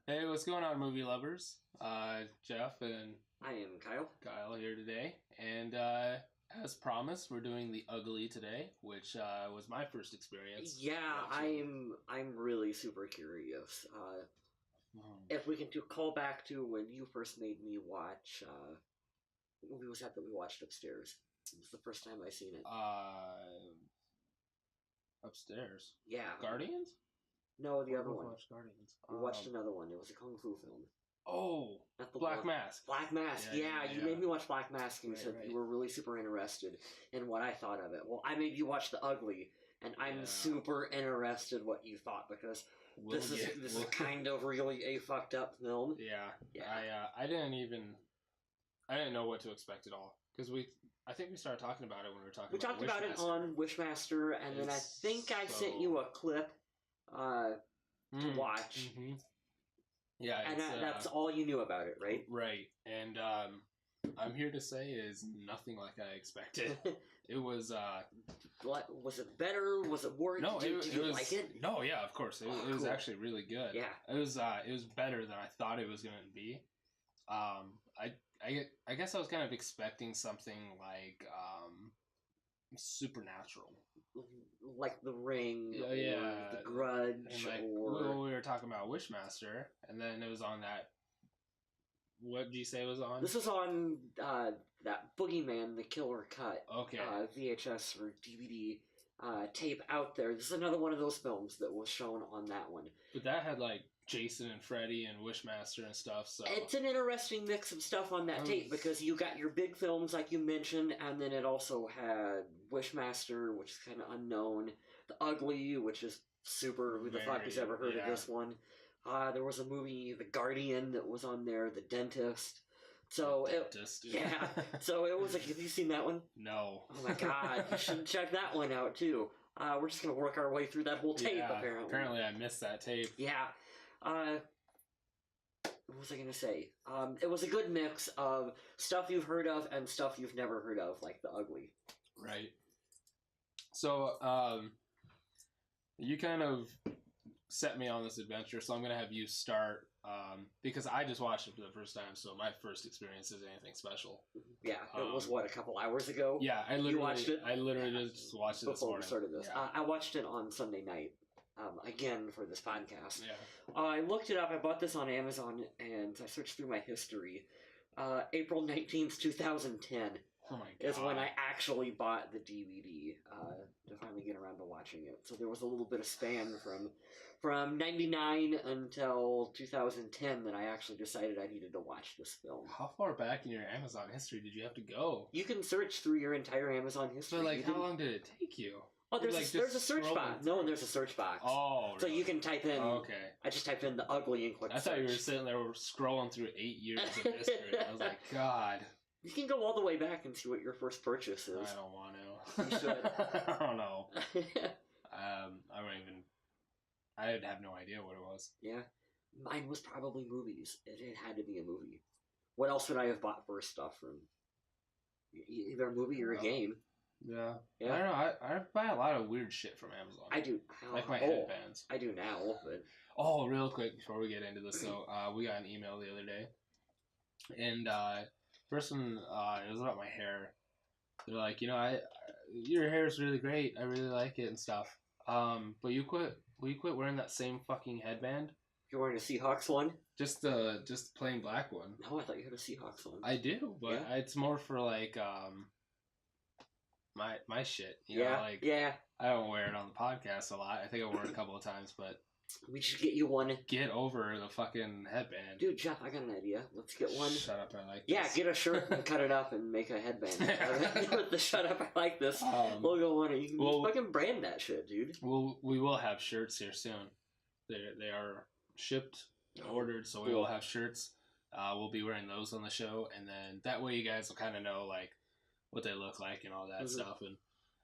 Hey, what's going on, movie lovers? Jeff and I am Kyle. Kyle here today, and as promised, we're doing The Ugly today, which was my first experience. Yeah, watching. I'm really super curious. Hmm. If we can call back to when you first made me watch, what movie was that we watched upstairs? It was the first time I seen it. Upstairs. Yeah. Guardians? No, the We other both one. watched Guardians. We watched another one. It was a kung fu film. Oh, Not the Black one. Mask. Black Mask. Yeah, You made me watch Black Mask, and you Right, said right. you were really super interested in what I thought of it. Well, I made you watch The Ugly, and I'm Yeah. super interested what you thought because this is kind of really a fucked up film. Yeah. Yeah. I didn't know what to expect at all because I think we started talking about it when we were talking. We talked about it on Wishmaster, and then I think I sent you a clip to watch. Mm-hmm. Yeah, and that's all you knew about it, right? Right, and I'm here to say is nothing like I expected. It was. Was it better? Was it worse? No, did you like it? No, yeah, of course, it was cool. actually really good. Yeah, it was better than I thought it was going to be. I guess I was kind of expecting something like supernatural, like The Ring, or The and Grudge, like, or we were talking about Wishmaster, and then it was on that. What did you say was on? This was on that Boogeyman, the Killer Cut. Okay. VHS or DVD tape out there. This is another one of those films that was shown on that one. But that had like Jason and Freddy and Wishmaster and stuff. So it's an interesting mix of stuff on that tape because you got your big films like you mentioned, and then it also had Wishmaster, which is kind of unknown, The Ugly, which is super. Who the fuck has ever heard of this one? There was a movie, The Guardian, that was on there. The Dentist. So so it was like, have you seen that one? No. Oh my god, you should check that one out too. We're just gonna work our way through that whole tape. Apparently, I missed that tape. Yeah. What was I gonna say? It was a good mix of stuff you've heard of and stuff you've never heard of, like The Ugly. Right. So, you kind of set me on this adventure, so I'm gonna have you start. Because I just watched it for the first time, so my first experience isn't anything special. Yeah, it was a couple hours ago? Yeah, you watched it? I literally just watched it this morning. Before we started this. Yeah. I watched it on Sunday night, again for this podcast. Yeah. I looked it up, I bought this on Amazon, and I searched through my history. April 19th, 2010. Oh my God. Is when I actually bought the DVD to finally get around to watching it. So there was a little bit of span from 99 until 2010 that I actually decided I needed to watch this film. How far back in your Amazon history did you have to go? You can search through your entire Amazon history. So, how long did it take you? Oh, there's a search box. No, there's a search box. Oh, so you can type in. Oh, okay. I just typed in The Ugly and clicked I thought search. you were sitting there scrolling through 8 years of history. I was like, God. You can go all the way back and see what your first purchase is. I don't want to. You should. I don't know. I don't even. I have no idea what it was. Yeah. Mine was probably movies. It had to be a movie. What else would I have bought first stuff from? Either a movie or a game. Yeah. I don't know. I buy a lot of weird shit from Amazon. I do. Like my headbands. I do now, but... Oh, real quick before we get into this, though, we got an email the other day. And, person, it was about my hair. They're like, your hair is really great. I really like it and stuff. But will you quit wearing that same fucking headband? You're wearing a Seahawks one? Just plain black one. No, I thought you had a Seahawks one. I do, but it's more for like my shit. Yeah. I don't wear it on the podcast a lot. I think I wore it a couple of times, but we should get you one. Get over the fucking headband. Dude, Jeff, I got an idea. Let's get one. Shut up, I like this. Yeah, get a shirt and cut it up and make a headband. With the shut up, I like this logo on it. You can fucking brand that shit, dude. We will have shirts here soon. They are shipped, ordered, so we will have shirts. We'll be wearing those on the show, and then that way you guys will kind of know like what they look like and all that stuff. And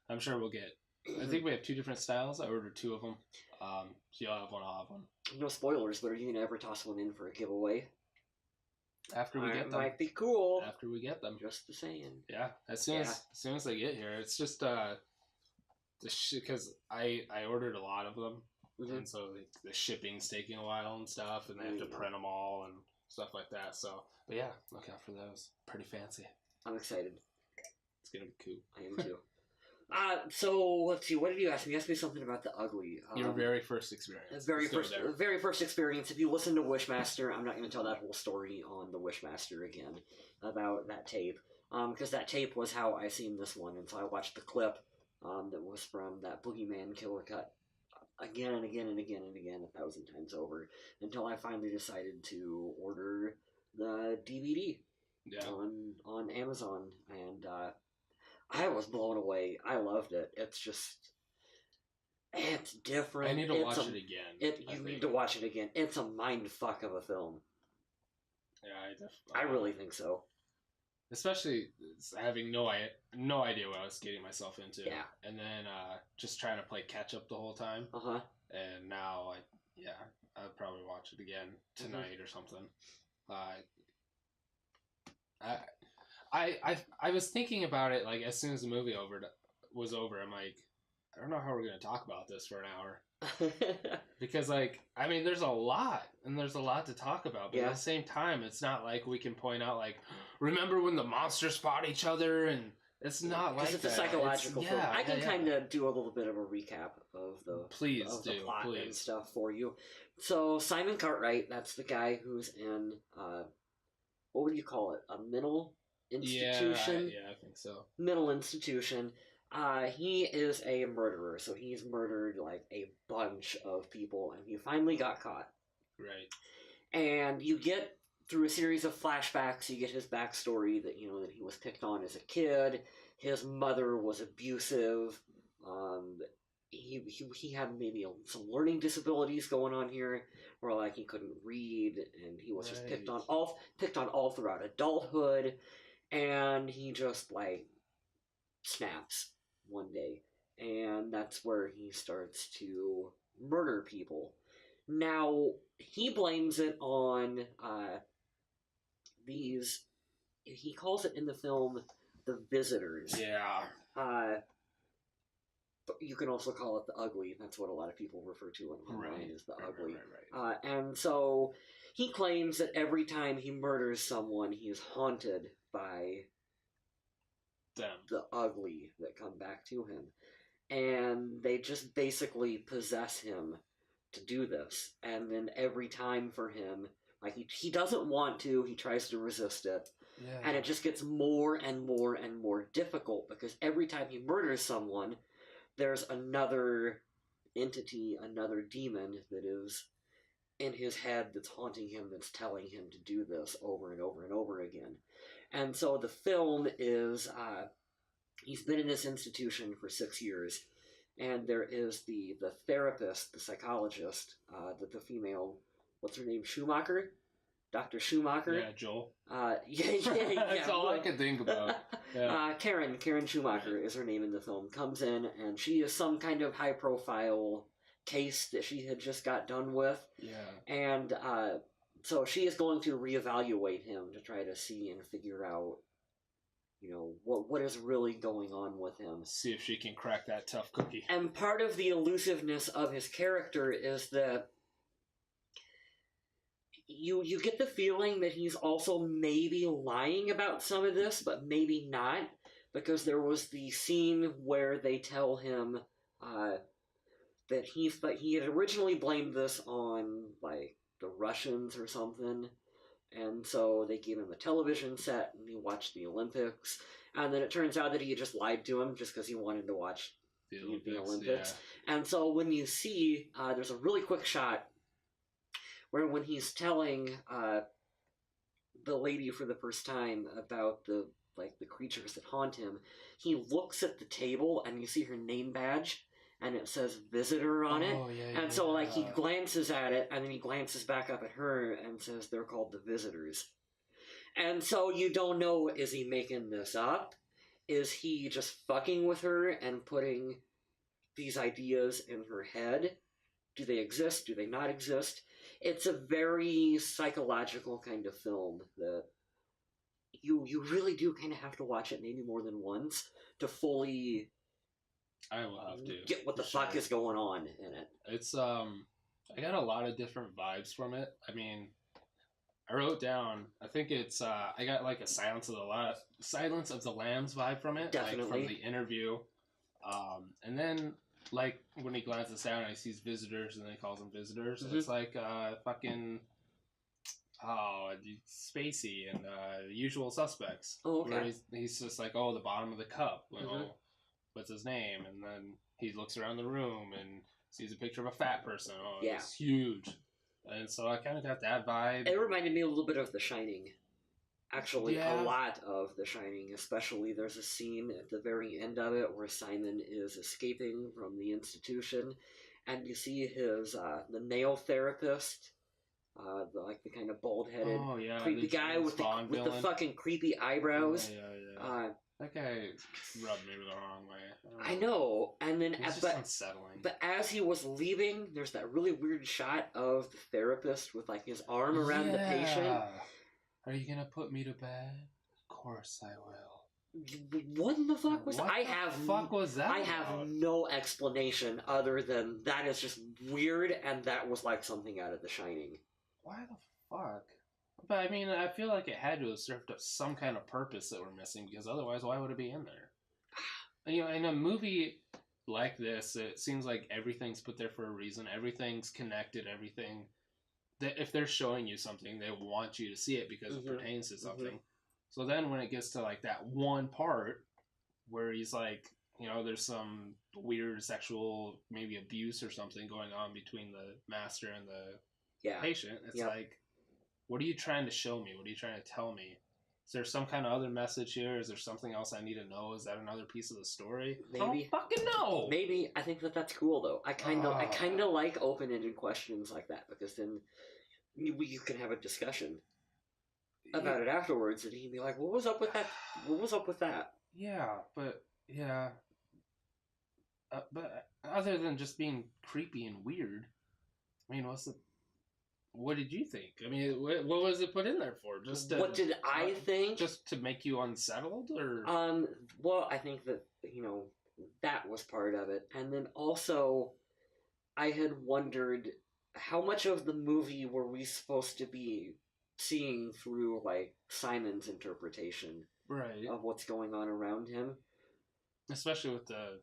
I'm sure we'll get. I think we have 2 different styles. I ordered 2 of them. So you'll have one, I'll have one. No spoilers, but are you gonna ever toss one in for a giveaway? After we get them. Might be cool. After we get them. Just the saying. Yeah. As soon as they get here, it's just because I ordered a lot of them. and so the shipping's taking a while and stuff, and they have to print them all and stuff like that. So, but yeah, look out for those. Pretty fancy. I'm excited. It's gonna be cool. I am too. So let's see. What did you ask me? You asked me something about the ugly. Your very first experience. Very first experience. If you listen to Wishmaster, I'm not going to tell that whole story on the Wishmaster again about that tape, because that tape was how I seen this one, and so I watched the clip that was from that Boogeyman Killer Cut again and again and again and again 1,000 times over until I finally decided to order the DVD on Amazon, and I was blown away. I loved it. It's different. I need to watch it again. You need to watch it again. It's a mind fuck of a film. Yeah, I really think so. Especially having no idea what I was getting myself into. Yeah. And then just trying to play catch up the whole time. Uh-huh. And now, I'll probably watch it again tonight or something. I was thinking about it, like, as soon as the movie was over, I'm like, I don't know how we're going to talk about this for an hour. Because, like, I mean, there's a lot to talk about, but at the same time, it's not like we can point out, like, remember when the monsters fought each other, and it's not like that. Because it's a psychological film. I can kind of do a little bit of a recap of the plot and stuff for you. So, Simon Cartwright, that's the guy who's in, what would you call it, a mental institution? Yeah, I think so. Mental institution. He is a murderer, so he's murdered like a bunch of people, and he finally got caught. Right. And you get through a series of flashbacks, you get his backstory that that he was picked on as a kid. His mother was abusive. He had maybe some learning disabilities going on here, where like he couldn't read, and he was just picked on all throughout adulthood, and he just like snaps one day, and that's where he starts to murder people. Now, he blames it on he calls it in the film the visitors. Yeah. But you can also call it the ugly. That's what a lot of people refer to online as the ugly. Right. And so he claims that every time he murders someone, he is haunted by the ugly that come back to him, and they just basically possess him to do this. And then every time for him, like he doesn't want to, he tries to resist it, and it just gets more and more and more difficult, because every time he murders someone, there's another entity, another demon that is in his head that's haunting him, that's telling him to do this over and over and over again. And so the film is, he's been in this institution for 6 years, and there is the therapist, the psychologist, the female, what's her name, Schumacher? Dr. Schumacher? Yeah, Joel. Yeah. That's all I can think about. Yeah. Karen Schumacher is her name in the film, comes in, and she is some kind of high-profile case that she had just got done with. Yeah. And, so she is going to reevaluate him to try to see and figure out, what is really going on with him. See if she can crack that tough cookie. And part of the elusiveness of his character is that you get the feeling that he's also maybe lying about some of this, but maybe not, because there was the scene where they tell him that he had originally blamed this on, like, the Russians or something, and so they gave him a television set, and he watched the Olympics, and then it turns out that he just lied to him just because he wanted to watch the Olympics. Yeah. And so when you see, there's a really quick shot where when he's telling the lady for the first time about the creatures that haunt him, he looks at the table, and you see her name badge, and it says visitor on it. And so, like, he glances at it, and then he glances back up at her and says they're called the visitors. And so you don't know, is he making this up? Is he just fucking with her and putting these ideas in her head? Do they exist? Do they not exist? It's a very psychological kind of film that you really do kind of have to watch it maybe more than once to fully I will have to get what the fuck is going on in it. It's I got a lot of different vibes from it. I mean, I wrote down. I think it's. I got like a Silence of the Lambs vibe from it, Definitely. like from the interview. And then like when he glances down and he sees visitors, and then he calls them visitors. It's like fucking. Oh, Spacey and The Usual Suspects. Oh, okay. Where he's just like, oh, the bottom of the cup. Well, what's his name? And then he looks around the room and sees a picture of a fat person. Oh, yeah. It's huge. And so I kind of got that vibe. It reminded me a little bit of The Shining. Actually, a lot of The Shining. Especially there's a scene at the very end of it where Simon is escaping from the institution. And you see his, the nail therapist, the kind of bald-headed, creepy guy with the fucking creepy eyebrows. That guy rubbed me the wrong way. I know, and then it's just unsettling. But as he was leaving, there's that really weird shot of the therapist with like his arm around the patient. Are you gonna put me to bed? Of course I will. What the fuck was that? Fuck was that? I have no explanation other than that is just weird, and that was like something out of The Shining. Why the fuck? But I mean, I feel like it had to have served up some kind of purpose that we're missing, because otherwise, why would it be in there? You know, in a movie like this, it seems like everything's put there for a reason. Everything's connected. Everything. That if they're showing you something, they want you to see it because it pertains to something. So then, when it gets to like that one part where he's like, you know, there's some weird sexual maybe abuse or something going on between the master and the patient. It's like, what are you trying to show me? What are you trying to tell me? Is there some kind of other message here? Is there something else I need to know? Is that another piece of the story? Maybe. I don't fucking know. Maybe. I think that's cool though. I kind of like open-ended questions like that, because then you can have a discussion about it afterwards, and he'd be like, "What was up with that? What was up with that?" Yeah, but but other than just being creepy and weird, I mean, what did you think? I mean, what was it put in there for? What did I think? Just to make you unsettled, or? Well, I think that, you know, that was part of it. And then also, I had wondered how much of the movie were we supposed to be seeing through, like, Simon's interpretation of what's going on around him. Especially with the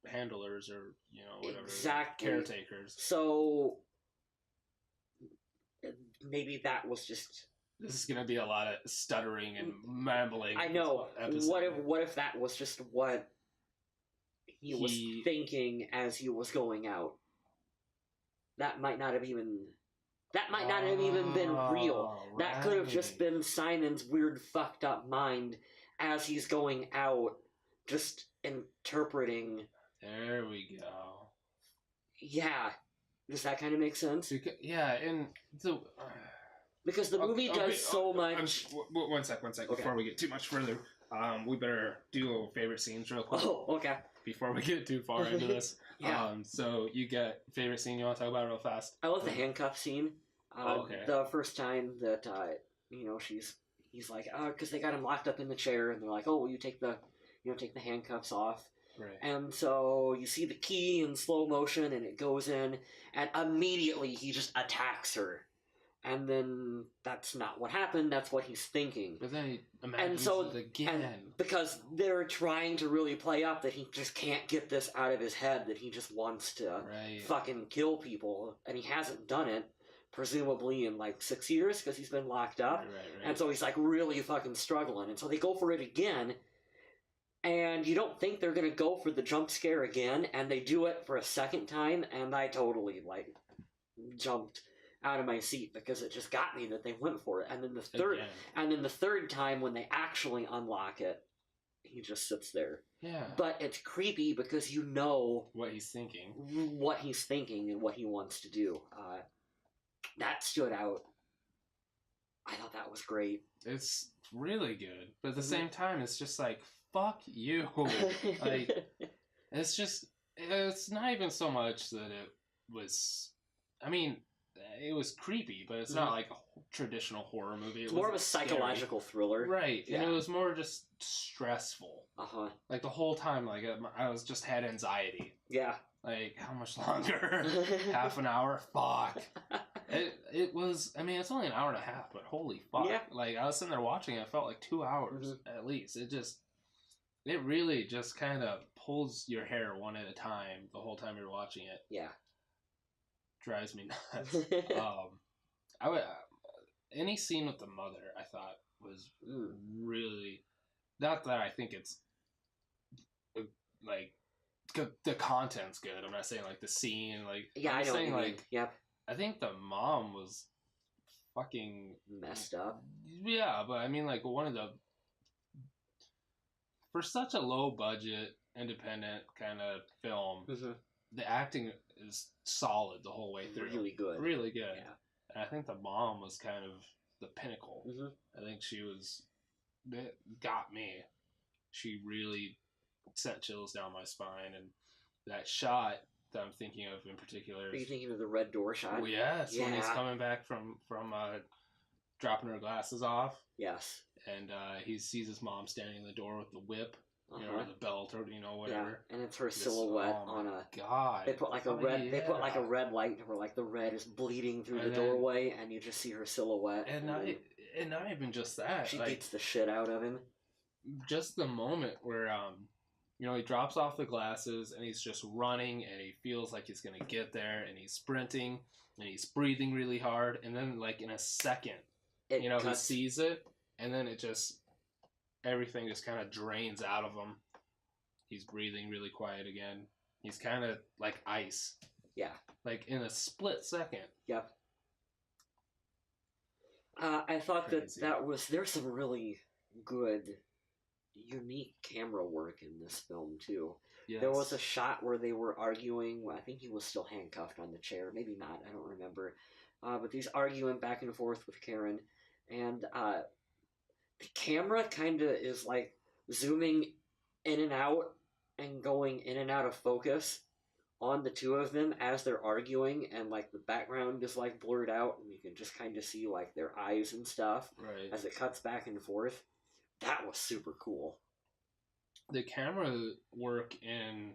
handlers or, you know, whatever. Exactly. Caretakers. So maybe that was just... This is going to be a lot of stuttering and mumbling. I know. What if that was just what he was thinking as he was going out? That might not have even... That might not have even been real. That could have just been Simon's weird, fucked up mind as he's going out, just interpreting. There we go. Yeah. Does that kind of make sense? Yeah, and so... because the movie does so much... One sec. Okay. Before we get too much further, we better do favorite scenes real quick. Oh, okay. Before we get too far into this. Yeah. So you get favorite scene you want to talk about real fast? I love the handcuff scene. Okay. The first time that, you know, he's like, because they got him locked up in the chair, and they're like, oh, will you take the handcuffs off? Right. And so you see the key in slow motion, and it goes in, and immediately he just attacks her. And then that's not what happened, that's what he's thinking. But then he imagines it again. Because they're trying to really play up that he just can't get this out of his head, that he just wants to fucking kill people, and he hasn't done it, presumably in like 6 years, because he's been locked up. Right. And so he's like really fucking struggling. And so they go for it again, and you don't think they're going to go for the jump scare again, and they do it for a second time, and I totally, like, jumped out of my seat because it just got me that they went for it. And then the third time when they actually unlock it, he just sits there. Yeah. But it's creepy because you know what he's thinking and what he wants to do. That stood out. I thought that was great. It's really good, but at the same time, it's just like, fuck you. Like, it's not even so much that it was, I mean, it was creepy, but it's not like, traditional horror movie. It's more of a psychological thriller. Right. Yeah. And it was more just stressful. Uh-huh. Like, the whole time, like, I was just had anxiety. Yeah. Like, how much longer? Half an hour? Fuck. It was, I mean, it's only an hour and a half, but holy fuck. Yeah. Like, I was sitting there watching it, it felt like 2 hours, at least. It really just kind of pulls your hair one at a time the whole time you're watching it. Yeah. Drives me nuts. Any scene with the mother, I thought, was really, not that I think it's like the content's good. I'm not saying like the scene, like, yeah, I'm I know saying, what you mean. like, Yep. I think the mom was fucking messed up. Yeah, but I mean, like, for such a low budget, independent kind of film, the acting is solid the whole way through. Really good. Really good. Yeah. And I think the mom was kind of the pinnacle. I think that got me. She really sent chills down my spine, and that shot that I'm thinking of in particular. Are you thinking of the red door shot? Oh, yes, when he's coming back from dropping her glasses off. Yes. And he sees his mom standing in the door with the whip, or the belt, or whatever. Yeah, and it's her silhouette on a. God. They put like a red. Yeah. They put like a red light where like the red is bleeding through the doorway, and you just see her silhouette. And not even just that. She beats the shit out of him. Just the moment where he drops off the glasses and he's just running, and he feels like he's gonna get there, and he's sprinting, and he's breathing really hard, and then like in a second, he sees it. And then everything just kind of drains out of him. He's breathing really quiet again. He's kind of like ice. Yeah. Like in a split second. Yep. I thought there's some really good, unique camera work in this film too. Yes. There was a shot where they were arguing. I think he was still handcuffed on the chair. Maybe not. I don't remember. But he's arguing back and forth with Karen. And the camera kind of is like zooming in and out and going in and out of focus on the two of them as they're arguing, and like the background is like blurred out, and you can just kind of see like their eyes and stuff as it cuts back and forth. That was super cool. The camera work in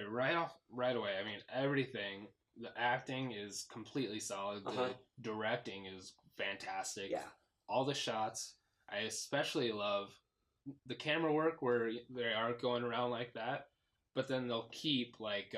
right away. I mean, everything. The acting is completely solid. The directing is fantastic. Yeah. All the shots. I especially love the camera work where they are going around like that, but then they'll keep like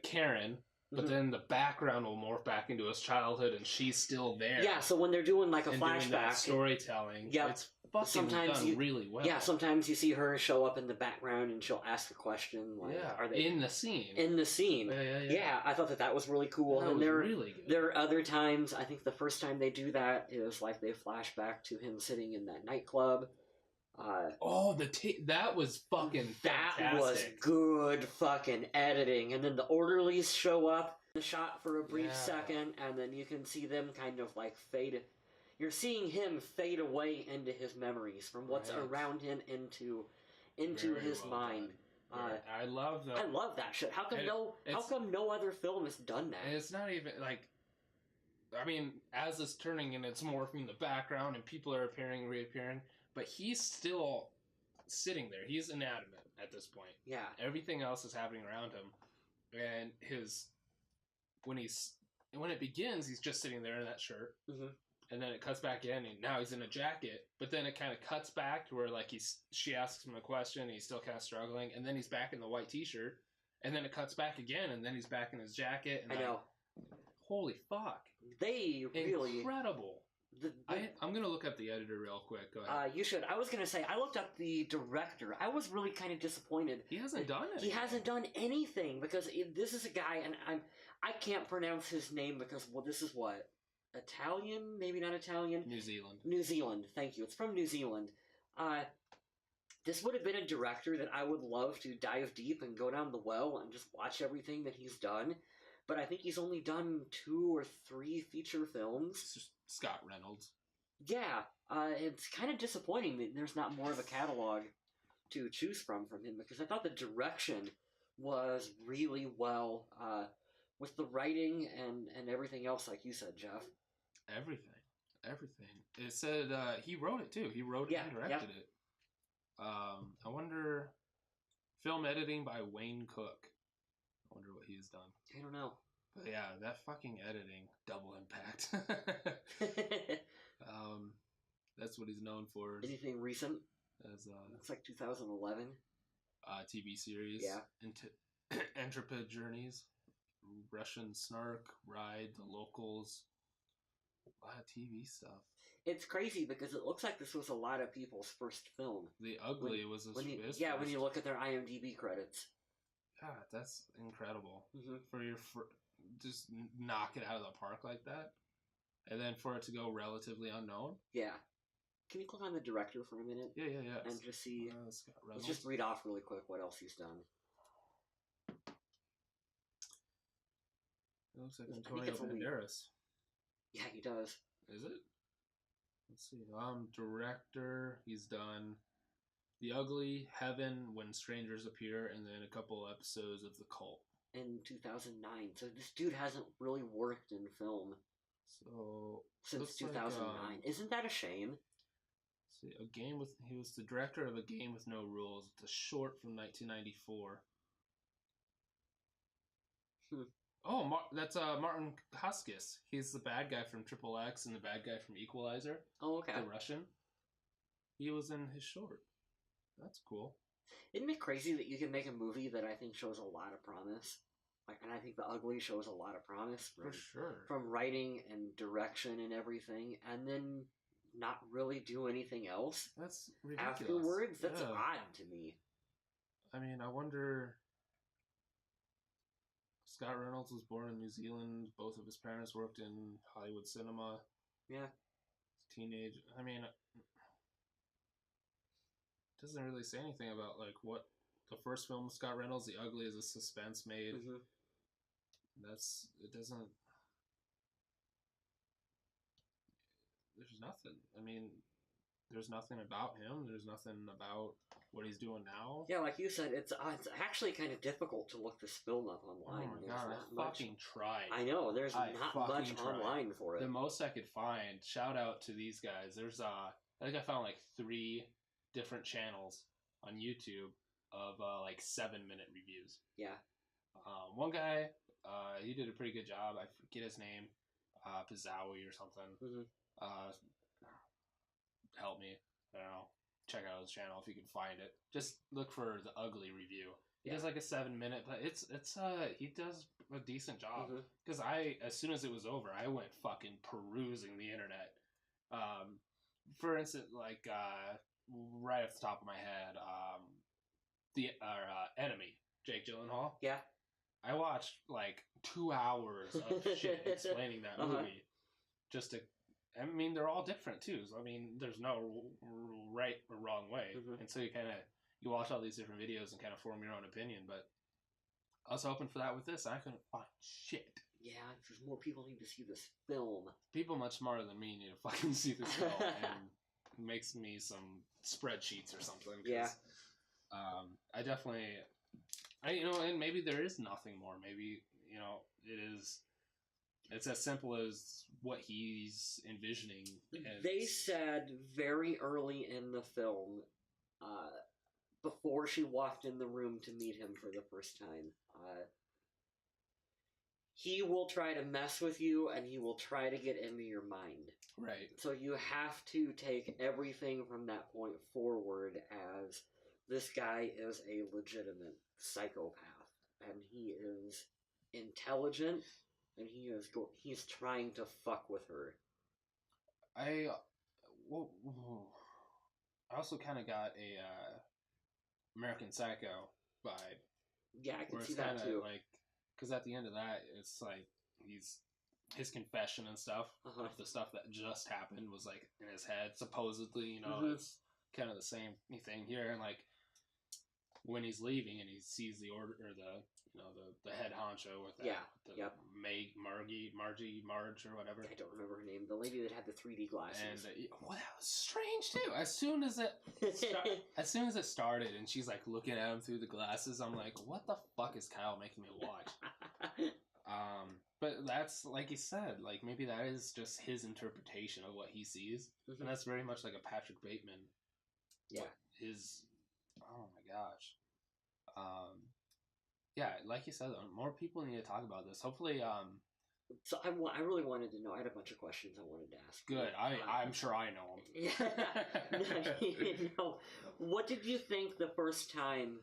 Karen, but then the background will morph back into his childhood, and she's still there. Yeah, so when they're doing like a flashback, doing that storytelling, it's fucking done really well. Yeah, sometimes you see her show up in the background, and she'll ask a question. Like, are they in the scene? In the scene. Yeah, I thought that was really cool. That was really good. There are other times. I think the first time they do that is like they flash back to him sitting in that nightclub. That was fucking fantastic. That was good fucking editing. And then the Orderlies show up in the shot for a brief second, and then you can see them kind of like fade. You're seeing him fade away into his memories from what's around him into his mind. I love that. I love that shit. How come no other film has done that? And it's not even like, I mean, as it's turning and it's morphing the background and people are appearing and reappearing, but he's still sitting there. He's inanimate at this point. Yeah. Everything else is happening around him, and when it begins, he's just sitting there in that shirt. And then it cuts back in, and now he's in a jacket. But then it kind of cuts back to where like she asks him a question, and he's still kind of struggling, and then he's back in the white t-shirt, and then it cuts back again, and then he's back in his jacket. And I know. Holy fuck! They really incredible. I'm gonna look up the editor real quick. Go ahead. You should. I was gonna say I looked up the director. I was really kind of disappointed. He hasn't done it. He hasn't done anything because this is a guy, and I can't pronounce his name because this is what. Italian? Maybe not Italian? New Zealand. New Zealand, thank you. It's from New Zealand. This would have been a director that I would love to dive deep and go down the well and just watch everything that he's done. But I think he's only done 2 or 3 feature films. It's just Scott Reynolds. Yeah, it's kind of disappointing that there's not more of a catalog to choose from him, because I thought the direction was really well with the writing and everything else, like you said, Jeff. Everything. It said he wrote it too. He wrote it and directed it. I wonder. Film editing by Wayne Cook. I wonder what he's done. I don't know. But yeah, that fucking editing, double impact. That's what he's known for. Anything recent? As it's like 2011. TV series. Yeah. Intrepid Journeys, Russian Snark, Ride, The Locals. A lot of TV stuff. It's crazy because it looks like this was a lot of people's first film. The Ugly was his first. Yeah, when you look at their IMDb credits. Yeah, that's incredible. Mm-hmm. For your just knock it out of the park like that, and then for it to go relatively unknown. Yeah. Can you click on the director for a minute? Yeah. And just see. Let's just read off really quick what else he's done. It looks like Antonio Banderas. Yeah, he does. Is it? Let's see. Director. He's done The Ugly, Heaven, When Strangers Appear, and then a couple episodes of The Cult. In 2009. So this dude hasn't really worked in film. So since 2009. Isn't that a shame? See, he was the director of A Game with No Rules. It's a short from 1994. Oh, that's Martin Hoskis. He's the bad guy from Triple X and the bad guy from Equalizer. Oh, okay. The Russian. He was in his short. That's cool. Isn't it crazy that you can make a movie that I think shows a lot of promise? And I think The Ugly shows a lot of promise. For sure. From writing and direction and everything, and then not really do anything else. That's ridiculous. Afterwards? That's odd to me. I mean, I wonder... Scott Reynolds was born in New Zealand. Both of his parents worked in Hollywood cinema. Yeah. Teenage. I mean, it doesn't really say anything about like what the first film, Scott Reynolds, The Ugly, is a suspense made. Mm-hmm. It doesn't. There's nothing. I mean, there's nothing about him. There's nothing about what he's doing now. Yeah, like you said, it's actually kind of difficult to look this film up online. Oh my god, I fucking tried. I know, there's not much online for it. The most I could find, shout out to these guys, there's I think I found like 3 different channels on YouTube of like 7-minute reviews. Yeah. One guy, he did a pretty good job. I forget his name. Pizawi or something. Mm-hmm. Help me. I don't know. Check out his channel if you can find it. Just look for The Ugly review. He does like a 7-minute, but it's he does a decent job. Because as soon as it was over, I went fucking perusing the internet. For instance, like right off the top of my head, Enemy, Jake Gyllenhaal. Yeah. I watched like 2 hours of shit explaining that movie. Just to, I mean, they're all different too. So, I mean, there's no right or wrong way. And so you watch all these different videos and kind of form your own opinion. But I was hoping for that with this. I couldn't find shit. Yeah, because more people need to see this film. People much smarter than me need to fucking see this film and makes me some spreadsheets or something. Yeah. I definitely, and maybe there is nothing more. Maybe, it's as simple as what he's envisioning. They said very early in the film, before she walked in the room to meet him for the first time, he will try to mess with you and he will try to get into your mind. Right. So you have to take everything from that point forward as this guy is a legitimate psychopath and he is intelligent and he's trying to fuck with her. I also kind of got a American Psycho vibe. Yeah, I can see that too. Like, because at the end of that, it's like his confession and stuff of the stuff that just happened was like in his head. Supposedly, it's kind of the same thing here. And like when he's leaving and he sees the order or the head honcho with that, Marge or whatever. I don't remember her name. The lady that had the 3D glasses. And that was strange too. As soon as it started, and she's like looking at him through the glasses, I'm like, what the fuck is Kyle making me watch? But that's, like you said, like, maybe that is just his interpretation of what he sees. Mm-hmm. And that's very much like a Patrick Bateman. Yeah. Oh my gosh. Yeah, like you said, more people need to talk about this. Hopefully, So I really wanted to know. I had a bunch of questions I wanted to ask. good. I'm sure I know them. Yeah. What did you think the first time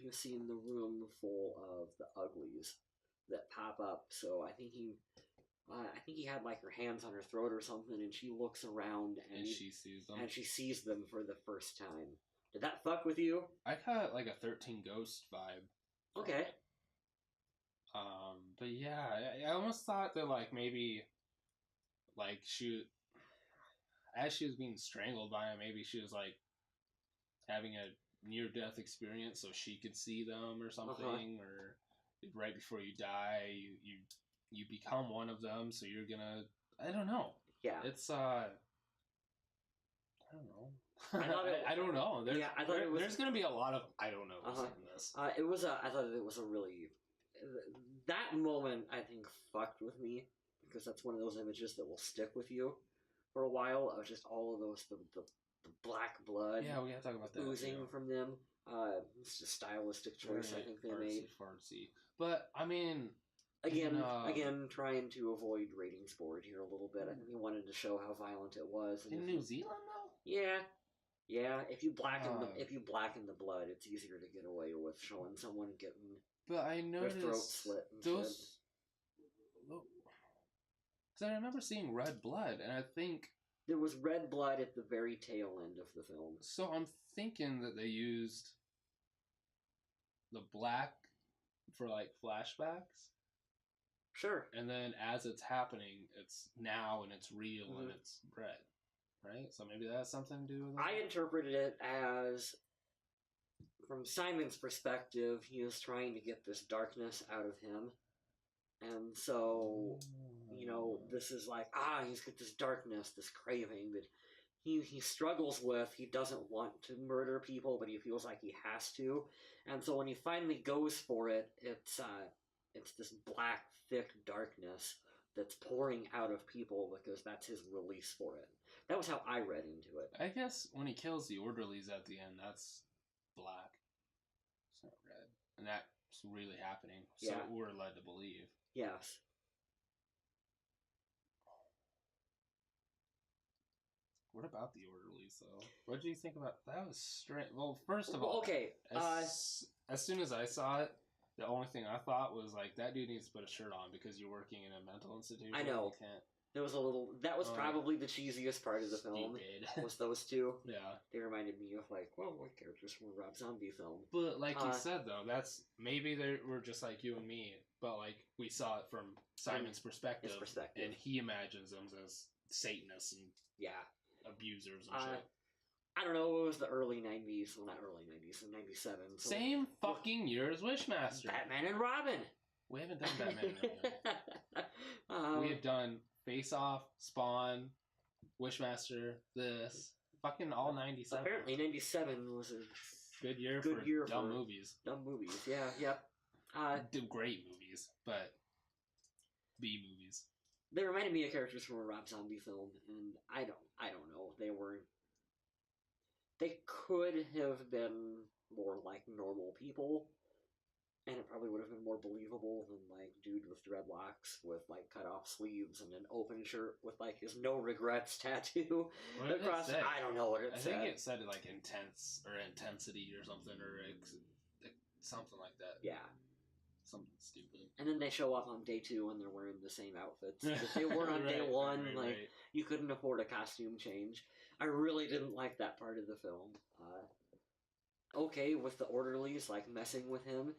you seen the room full of the uglies that pop up? So I think he had like her hands on her throat or something, and she looks around and she sees them. And she sees them for the first time. Did that fuck with you? I got like a 13 Ghost vibe. Okay. But yeah, I almost thought that like maybe, like as she was being strangled by him, maybe she was like having a near-death experience, so she could see them or something, or right before you die, you become one of them, so you're gonna. I don't know. Yeah. It's I don't know. I don't know. There's gonna be a lot of I don't know in this. I thought it was a really that moment I think fucked with me, because that's one of those images that will stick with you for a while, of just all of those the black blood. Yeah, we gotta talk about that oozing from them. It's a stylistic choice I think they made. Fartsy. But I mean, again, trying to avoid ratings forward here a little bit. I think he wanted to show how violent it was. In New Zealand, though. Yeah. If you blacken the blood, it's easier to get away with showing someone getting their throat slit. Those. Because I remember seeing red blood, and I think there was red blood at the very tail end of the film. So I'm thinking that they used the black for like flashbacks. Sure. And then as it's happening, it's now and it's real and it's red. Right? So maybe that has something to do with it? I interpreted it as, from Simon's perspective, he was trying to get this darkness out of him. And so, this is like, he's got this darkness, this craving that he struggles with. He doesn't want to murder people, but he feels like he has to. And so when he finally goes for it, it's this black, thick darkness that's pouring out of people, because that's his release for it. That was how I read into it. I guess when he kills the Orderlies at the end, that's black. It's not red. And that's really happening. So we're led to believe. Yes. What about the Orderlies, though? What did you think about that? Was strange. Well, first of all, okay. As soon as I saw it, the only thing I thought was like, that dude needs to put a shirt on because you're working in a mental institution. I know. You can't. There was a little. That was probably the cheesiest part of the film. Was those two? Yeah. They reminded me of like, what characters from a Rob Zombie film? But like you said, though, that's maybe they were just like you and me, but like we saw it from Simon's perspective, and he imagines them as Satanists and abusers and shit. I don't know. It was the early '90s. Well, not early '90s, in '97. So same fucking year as Wishmaster. Batman and Robin. We haven't done Batman and Robin. We have done Face Off, Spawn, Wishmaster, this. Fucking all 97. Apparently 97 was a good year for dumb movies. Dumb movies, yeah, yep. Great movies, but B movies. They reminded me of characters from a Rob Zombie film, and I don't know. They could have been more like normal people, and it probably would have been more believable than like dude with dreadlocks with like cut off sleeves and an open shirt with like his no regrets tattoo across. I don't know what it said. I think it said like intense or intensity or something something like that. Yeah. Something stupid. And then they show up on day 2 and they're wearing the same outfits that they were on day 1. Right. You couldn't afford a costume change. I really didn't like that part of the film. Okay, with the Orderlies like messing with him.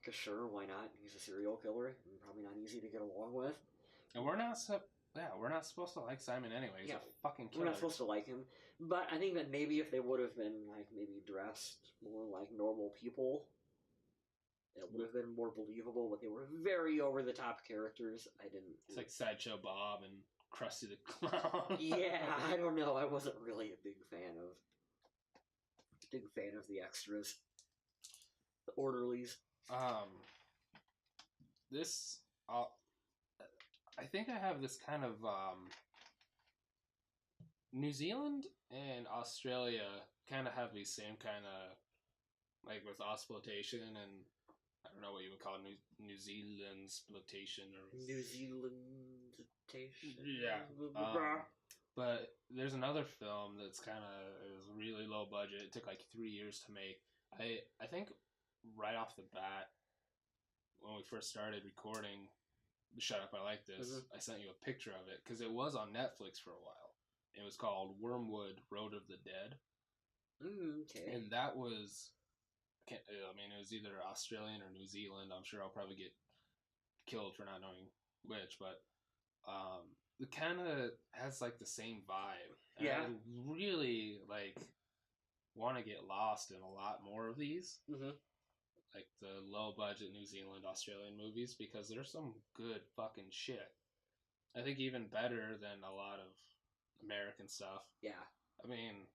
Because sure, why not? He's a serial killer and probably not easy to get along with. And we're not supposed to like Simon anyway. He's a fucking killer. We're not supposed to like him. But I think that maybe if they would have been like maybe dressed more like normal people, it would have been more believable. But they were very over the top characters. It's like Sideshow Bob and Krusty the Clown. Yeah, I don't know. I wasn't really a big fan of the extras. The Orderlies. this, I think I have this kind of New Zealand and Australia kind of have these same kind of, like with exploitation, and I don't know what you would call New Zealand exploitation or New Zealandtation. Yeah. But there's another film that's kind of, it was really low budget. It took like 3 years to make. I think right off the bat, when we first started recording Shut Up, I Like This, I sent you a picture of it because it was on Netflix for a while. It was called Wormwood Road of the Dead. Okay. And that was, I mean, it was either Australian or New Zealand. I'm sure I'll probably get killed for not knowing which, but it kind of has like the same vibe. And Yeah. I really like want to get lost in a lot more of these. Like the low budget New Zealand, Australian movies, because there's some good fucking shit. I think even better than a lot of American stuff. Yeah. I mean,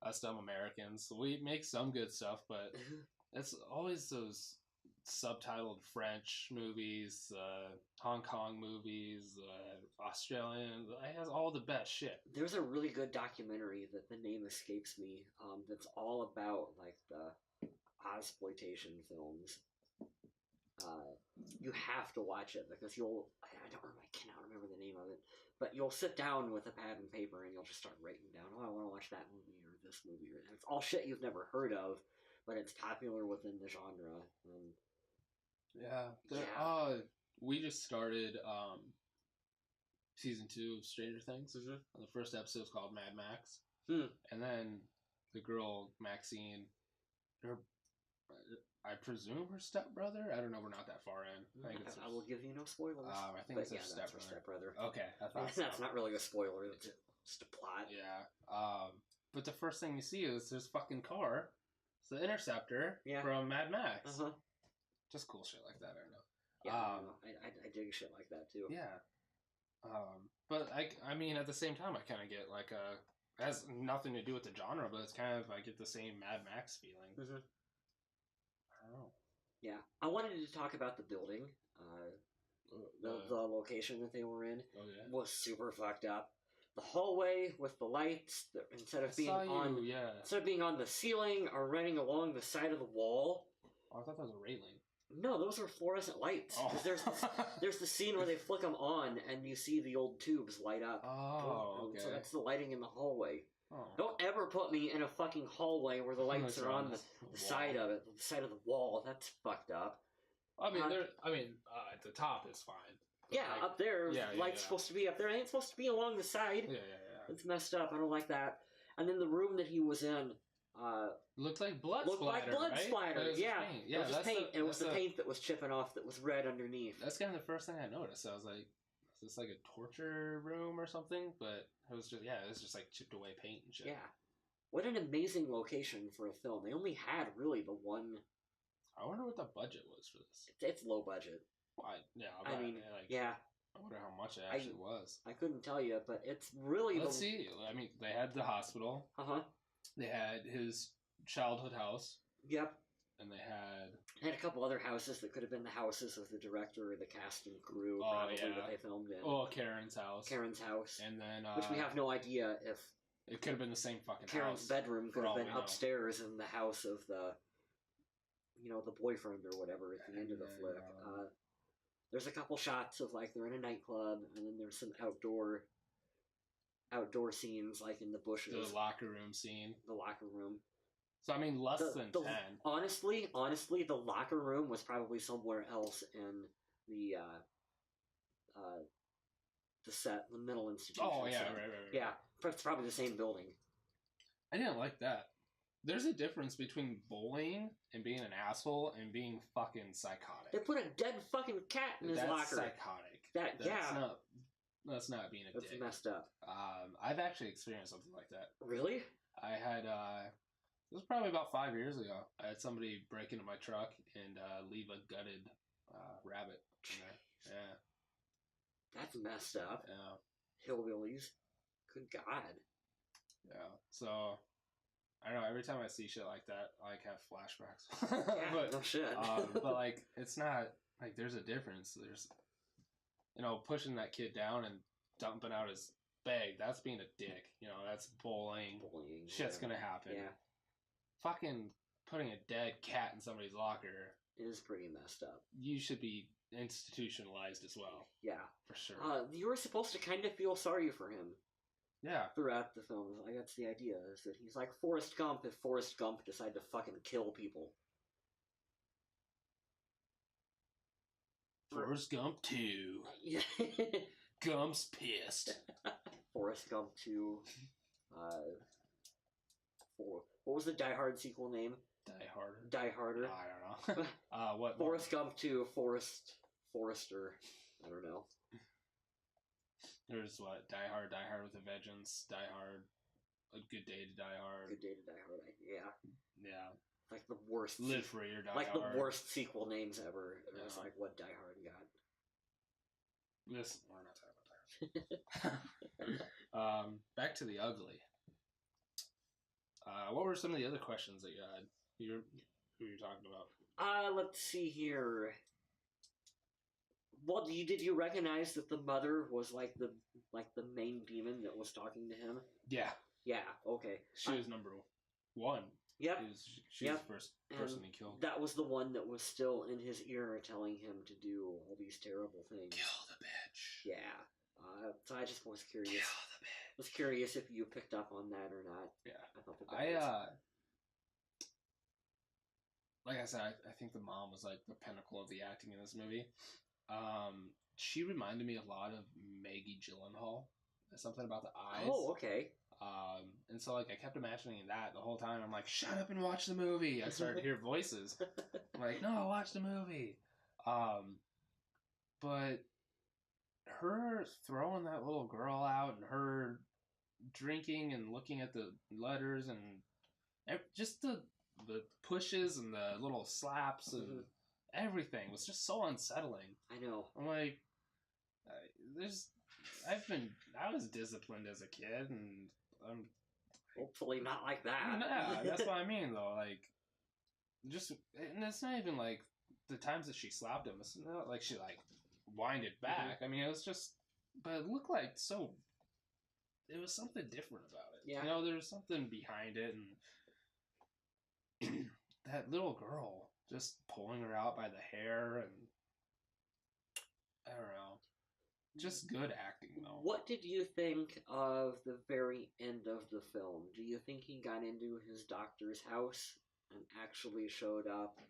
us dumb Americans, we make some good stuff, but it's always those subtitled French movies, Hong Kong movies, Australian. It has all the best shit. There's a really good documentary that the name escapes me. That's all about like the exploitation films. You have to watch it because I cannot remember the name of it, but you'll sit down with a pad and paper and you'll just start writing down, oh, I want to watch that movie or this movie, and it's all shit you've never heard of, but it's popular within the genre. We just started season 2 of Stranger Things. The first episode is called Mad Max, and then the girl Maxine, I presume her stepbrother. I don't know. We're not that far in. I will give you no spoilers. I think it's her stepbrother. Okay, I thought that's not really a spoiler. It's just a plot. Yeah. But the first thing you see is this fucking car. It's the Interceptor from Mad Max. Just cool shit like that. I don't know. Yeah, I dig shit like that too. Yeah. But I mean, at the same time, I kind of get like it has nothing to do with the genre, but it's kind of, I get the same Mad Max feeling. I don't know. Yeah, I wanted to talk about the building. The location that they were in was super fucked up. The hallway with the lights, instead of being on the ceiling or running along the side of the wall. Oh, I thought that was a railing. No, those are fluorescent lights. Oh. There's the scene where they flick them on and you see the old tubes light up. Oh, okay. So that's the lighting in the hallway. Oh. Don't ever put me in a fucking hallway where the lights are on the side of it, the side of the wall. That's fucked up. I mean, at the top is fine. Yeah, like, up there, light's supposed to be up there. It ain't supposed to be along the side. Yeah. It's messed up. I don't like that. And then the room that he was in, looked like blood splatter. Looked like blood splatter. Yeah, it was just paint. It was the paint that was chipping off that was red underneath. That's kind of the first thing I noticed. I was like, is this like a torture room or something? But it was just like chipped away paint and shit. Yeah. What an amazing location for a film. They only had really the one. I wonder what the budget was for this. It's low budget. I wonder how much it actually was. I couldn't tell you, but it's really. Let's see. I mean, they had the hospital. They had his childhood house. Yep. And they had a couple other houses that could have been the houses of the director or the cast and crew, probably, that they filmed in. Oh, Karen's house. And then, which we have no idea if it could have been the same fucking Karen's house. bedroom could have been upstairs in the house of the boyfriend or whatever at the end of the flick. There's a couple shots of like they're in a nightclub, and then there's some outdoor scenes like in the bushes. The locker room scene. The locker room. So I mean, less than 10. Honestly, the locker room was probably somewhere else in the set, the mental institution. Oh yeah, set. right. Yeah, it's probably the same building. I didn't like that. There's a difference between bullying and being an asshole and being fucking psychotic. They put a dead fucking cat in his locker. That's psychotic. That's not being a dick. That's messed up. I've actually experienced something like that. Really? I had, it was probably about 5 years ago. I had somebody break into my truck and leave a gutted rabbit in there. Yeah. That's messed up. Yeah. Hillbillies. Good God. Yeah. So, I don't know, every time I see shit like that, I like have flashbacks. Yeah, no shit. But like, it's not like, there's a difference. There's, pushing that kid down and dumping out his bag. That's being a dick. That's bullying. Shit's gonna happen. Yeah. Fucking putting a dead cat in somebody's locker. It is pretty messed up. You should be institutionalized as well. Yeah. For sure. You were supposed to kind of feel sorry for him. Yeah. Throughout the film. Like, that's the idea, is that he's like Forrest Gump if Forrest Gump decided to fucking kill people. Forrest Gump 2. Yeah. Gump's pissed. Forrest Gump 2. What was the Die Hard sequel name? Die Harder. Die Harder. I don't know. What? Forrest Gump 2. Forrester. I don't know. There's what? Die Hard with a Vengeance, Die Hard, A Good Day to Die Hard. Good Day to Die Hard, yeah. Yeah. Like the worst. Live Free or Die like Hard. The worst sequel names ever. Yeah. That's like what Die Hard got. Listen, we're not talking about that. Back to The Ugly. What were some of the other questions that you had? Who you're talking about? Let's see here. Well, did you recognize that the mother was like the main demon that was talking to him? Yeah. Yeah. Okay. She was number one. Yep. She was the first person he killed. That was the one that was still in his ear telling him to do all these terrible things. Kill the bitch. Yeah. So I just was curious. Kill the bitch. Was curious if you picked up on that or not. Yeah. I thought that like I said, I think the mom was like the pinnacle of the acting in this movie. She reminded me a lot of Maggie Gyllenhaal. Something about the eyes. Oh, okay. And so, like, I kept imagining that the whole time. I'm like, shut up and watch the movie. I started to hear voices. I'm like, no, watch the movie. But her throwing that little girl out and her drinking and looking at the letters and just the pushes and the little slaps and everything was just so unsettling. I know. I'm like, I was disciplined as a kid, and I'm hopefully not like that. Yeah, that's what I mean, though. Like, just, and it's not even like the times that she slapped him. It's not like she like winded back. I mean, it was just, but it looked like so. It was something different about it. Yeah. There was something behind it, and that little girl just pulling her out by the hair, and I don't know. Just good acting, though. What did you think of the very end of the film? Do you think he got into his doctor's house and actually showed up?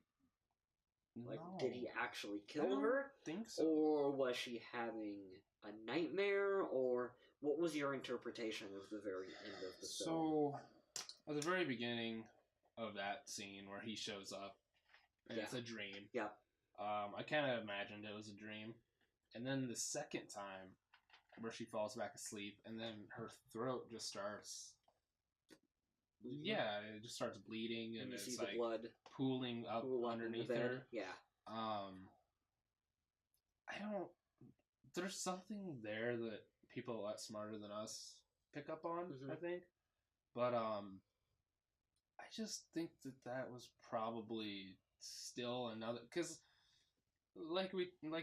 Like, No. did he actually kill her? I think so. Or was she having a nightmare? Or what was your interpretation of the very end of the film? So, at the very beginning of that scene where he shows up, and it's a dream. Yeah. I kind of imagined it was a dream. And then the second time, where she falls back asleep, and then her throat just starts... Yeah, it just starts bleeding, and you it's see like the blood pooling up underneath her. Yeah. I don't... There's something there that people a lot smarter than us pick up on, I think. But, I just think that was probably still another... Because, like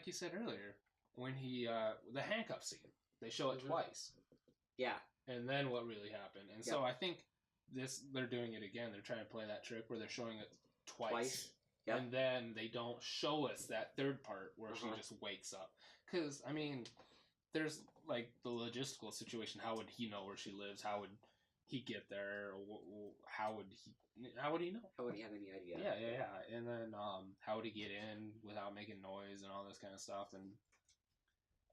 you said earlier, when he, the handcuff scene, they show it twice. Yeah. And then what really happened. And so I think they're doing it again. They're trying to play that trick where they're showing it twice. Yep. And then they don't show us that third part where she just wakes up. Because, I mean, there's, like, the logistical situation. How would he know where she lives? How would he get there? How would he know? How would he have any idea? Yeah. And then how would he get in without making noise and all this kind of stuff? And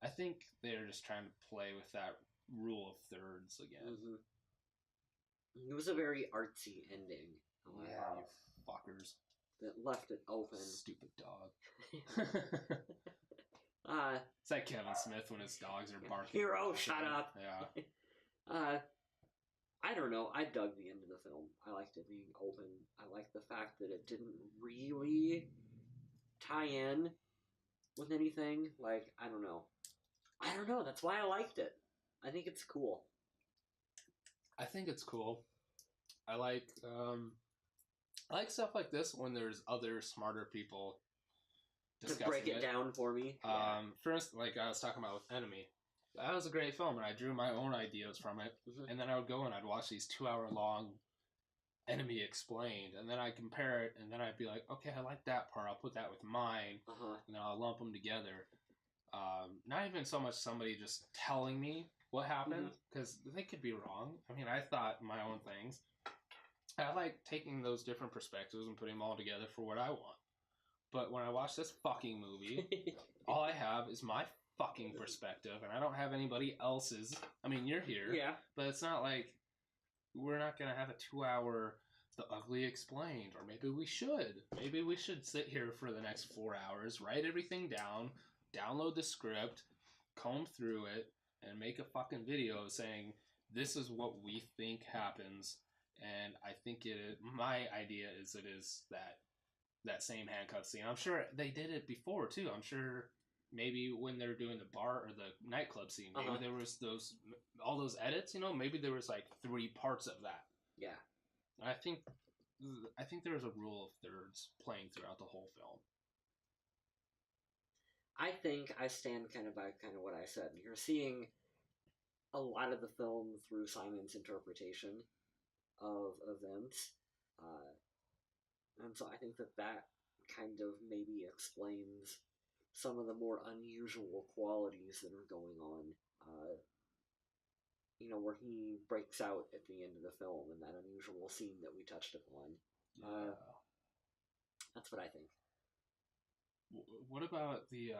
I think they're just trying to play with that rule of thirds again. It was a very artsy ending. Yeah, you fuckers. That left it open. Stupid dog. It's like Kevin Smith when his dogs are barking. Hero, shut up! Yeah. I don't know. I dug the end of the film. I liked it being open. I liked the fact that it didn't really tie in with anything. Like, I don't know. That's why I liked it. I think it's cool. I think it's cool. I like stuff like this when there's other smarter people discussing break it down for me. First, like I was talking about with Enemy, that was a great film, and I drew my own ideas from it. And then I would go and I'd watch these 2-hour-long Enemy Explained, and then I'd compare it, and then I'd be like, okay, I like that part. I'll put that with mine, and then I'll lump them together. Not even so much somebody just telling me what happened, because they could be wrong. I mean, I thought my own things. I like taking those different perspectives and putting them all together for what I want. But when I watch this fucking movie, all I have is my fucking perspective, and I don't have anybody else's. I mean, you're here, but it's not like we're not going to have a 2-hour The Ugly Explained, or maybe we should. Maybe we should sit here for the next 4 hours, write everything down, download the script, comb through it, and make a fucking video saying, this is what we think happens. And I think my idea is it is that same handcuff scene. I'm sure they did it before too. I'm sure maybe when they're doing the bar or the nightclub scene, maybe there was all those edits, maybe there was like 3 parts of that. Yeah. I think there's a rule of thirds playing throughout the whole film. I think I stand by what I said. You're seeing a lot of the film through Simon's interpretation of events. And so I think that kind of maybe explains some of the more unusual qualities that are going on. Where he breaks out at the end of the film in that unusual scene that we touched upon. That's what I think. What about the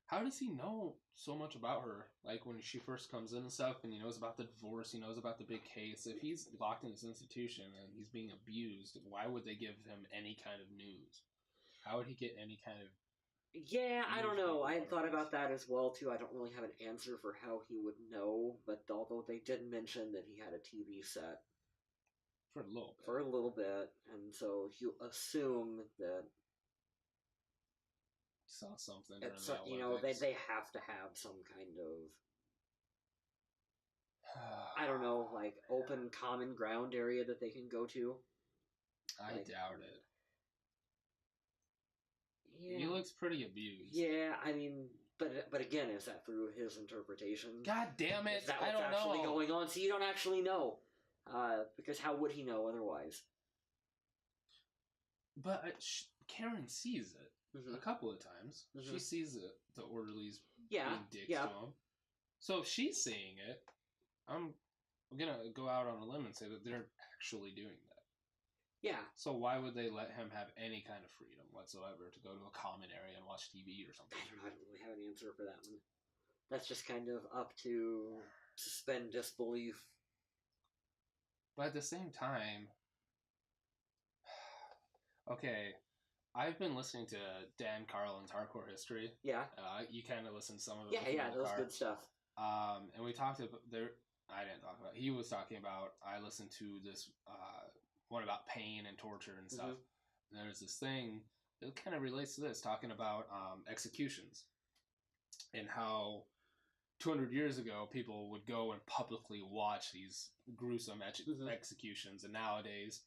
how does he know so much about her? Like when she first comes in and stuff, and he knows about the divorce, he knows about the big case. If he's locked in this institution and he's being abused, why would they give him any kind of news? How would he get any kind of... Yeah, I don't know. I had thought about that as well too. I don't really have an answer for how he would know, but although they did mention that he had a TV set for a little bit, and so you assume that saw something. They have to have some kind of I don't know, like open common ground area that they can go to. I doubt it. Yeah. He looks pretty abused. Yeah, I mean, but again, is that through his interpretation? God damn it! Is that what's actually going on? So you don't actually know, because how would he know otherwise? But Karen sees it a couple of times. She sees the orderlies being dicks to him. So if she's seeing it, I'm gonna go out on a limb and say that they're actually doing that. Yeah. So why would they let him have any kind of freedom whatsoever to go to a common area and watch TV or something? I don't know. I don't really have an answer for that one. That's just kind of up to suspend disbelief. But at the same time, okay, I've been listening to Dan Carlin's Hardcore History. Yeah. You kind of listened to some of it. Yeah, that was good stuff. And we talked about there. I didn't talk about. He was talking about. I listened to this one about pain and torture and stuff. And there's this thing that kind of relates to this, talking about executions and how 200 years ago people would go and publicly watch these gruesome executions, and nowadays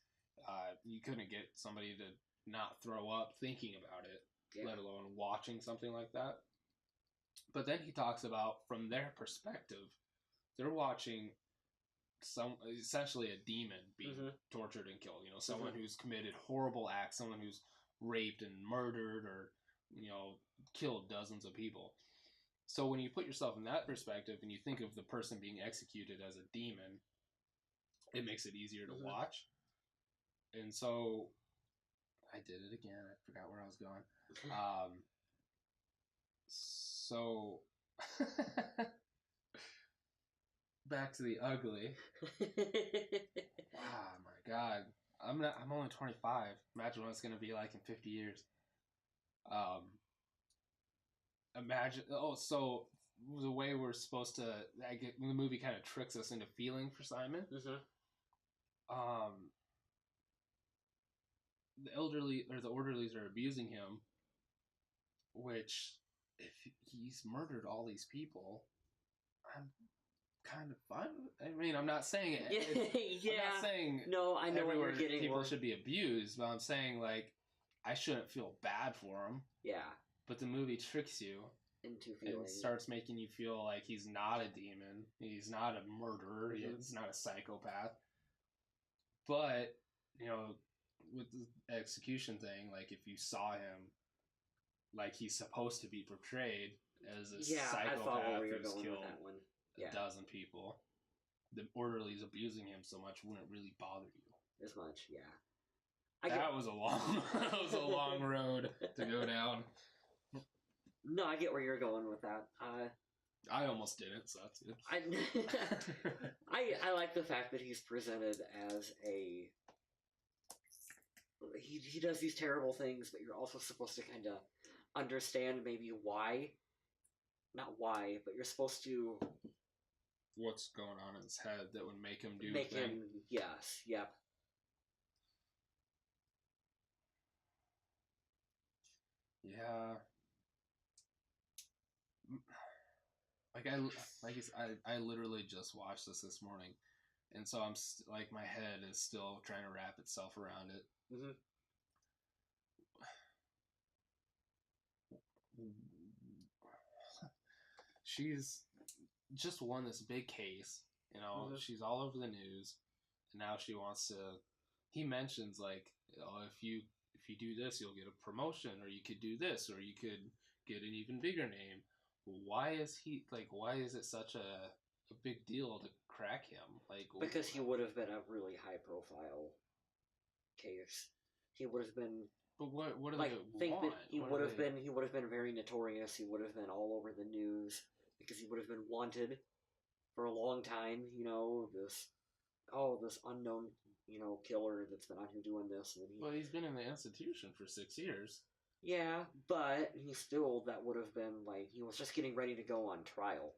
you couldn't get somebody to not throw up thinking about it, let alone watching something like that. But then he talks about, from their perspective, they're watching essentially a demon being tortured and killed. Someone who's committed horrible acts, someone who's raped and murdered or, killed dozens of people. So when you put yourself in that perspective and you think of the person being executed as a demon, it makes it easier to watch. And so I did it again. I forgot where I was going. So back to the ugly. Oh my god. I'm only 25. Imagine what it's gonna be like in 50 years. Imagine. So the way we're supposed to, the movie kind of tricks us into feeling for Simon. The orderlies are abusing him, which, if he's murdered all these people, I'm kind of fine. I mean, I'm not saying it. I'm not saying no, I know where you're getting. People should be abused, but I'm saying, like, I shouldn't feel bad for him. Yeah. But the movie tricks you into feeling. And starts making you feel like he's not a demon. He's not a murderer. Mm-hmm. He's not a psychopath. But, you know, with the execution thing, like if you saw him like he's supposed to be portrayed as a psychopath who's killed a dozen people, the Orderlies abusing him so much wouldn't really bother you as much. Yeah, that was a long road to go down. No, I get where you're going with that. I almost didn't, so that's good. I like the fact that he's presented as a... He does these terrible things, but you're also supposed to kind of understand maybe why. Not why, but you're supposed to... What's going on in his head that would make him do the thing. Yes, yep. Yeah. I literally just watched this morning, and so I'm like my head is still trying to wrap itself around it. Mm-hmm. She's just won this big case, you know. Mm-hmm. She's all over the news, and now she wants to. He mentions like, oh, if you do this, you'll get a promotion, or you could do this, or you could get an even bigger name. Why is it such a big deal to crack him? Like, because he would have been a really high profile case. He would have been. But what do they want? He would have been very notorious. He would have been all over the news because he would have been wanted for a long time. You know, this unknown, you know, killer that's been out here doing this. Well, he's been in the institution for 6 years. Yeah, but that would have been like, he was just getting ready to go on trial.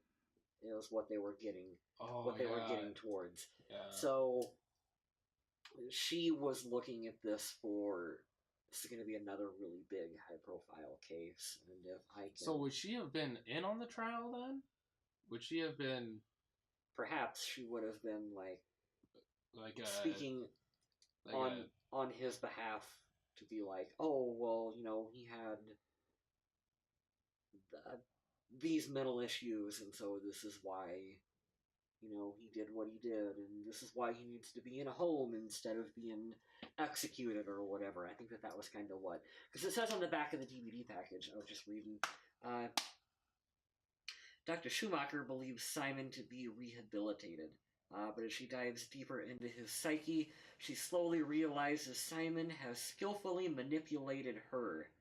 It was what they were getting, were getting towards. Yeah. So she was looking at this is going to be another really big high-profile case, and if I can... So would she have been in on the trial then? Would she have been? Perhaps she would have been speaking on his behalf. To be like, oh, well, you know, he had these mental issues, and so this is why, you know, he did what he did, and this is why he needs to be in a home instead of being executed or whatever. I think that was kind of what... Because it says on the back of the DVD package, I was just reading, Dr. Schumacher believes Simon to be rehabilitated. But as she dives deeper into his psyche, she slowly realizes Simon has skillfully manipulated her.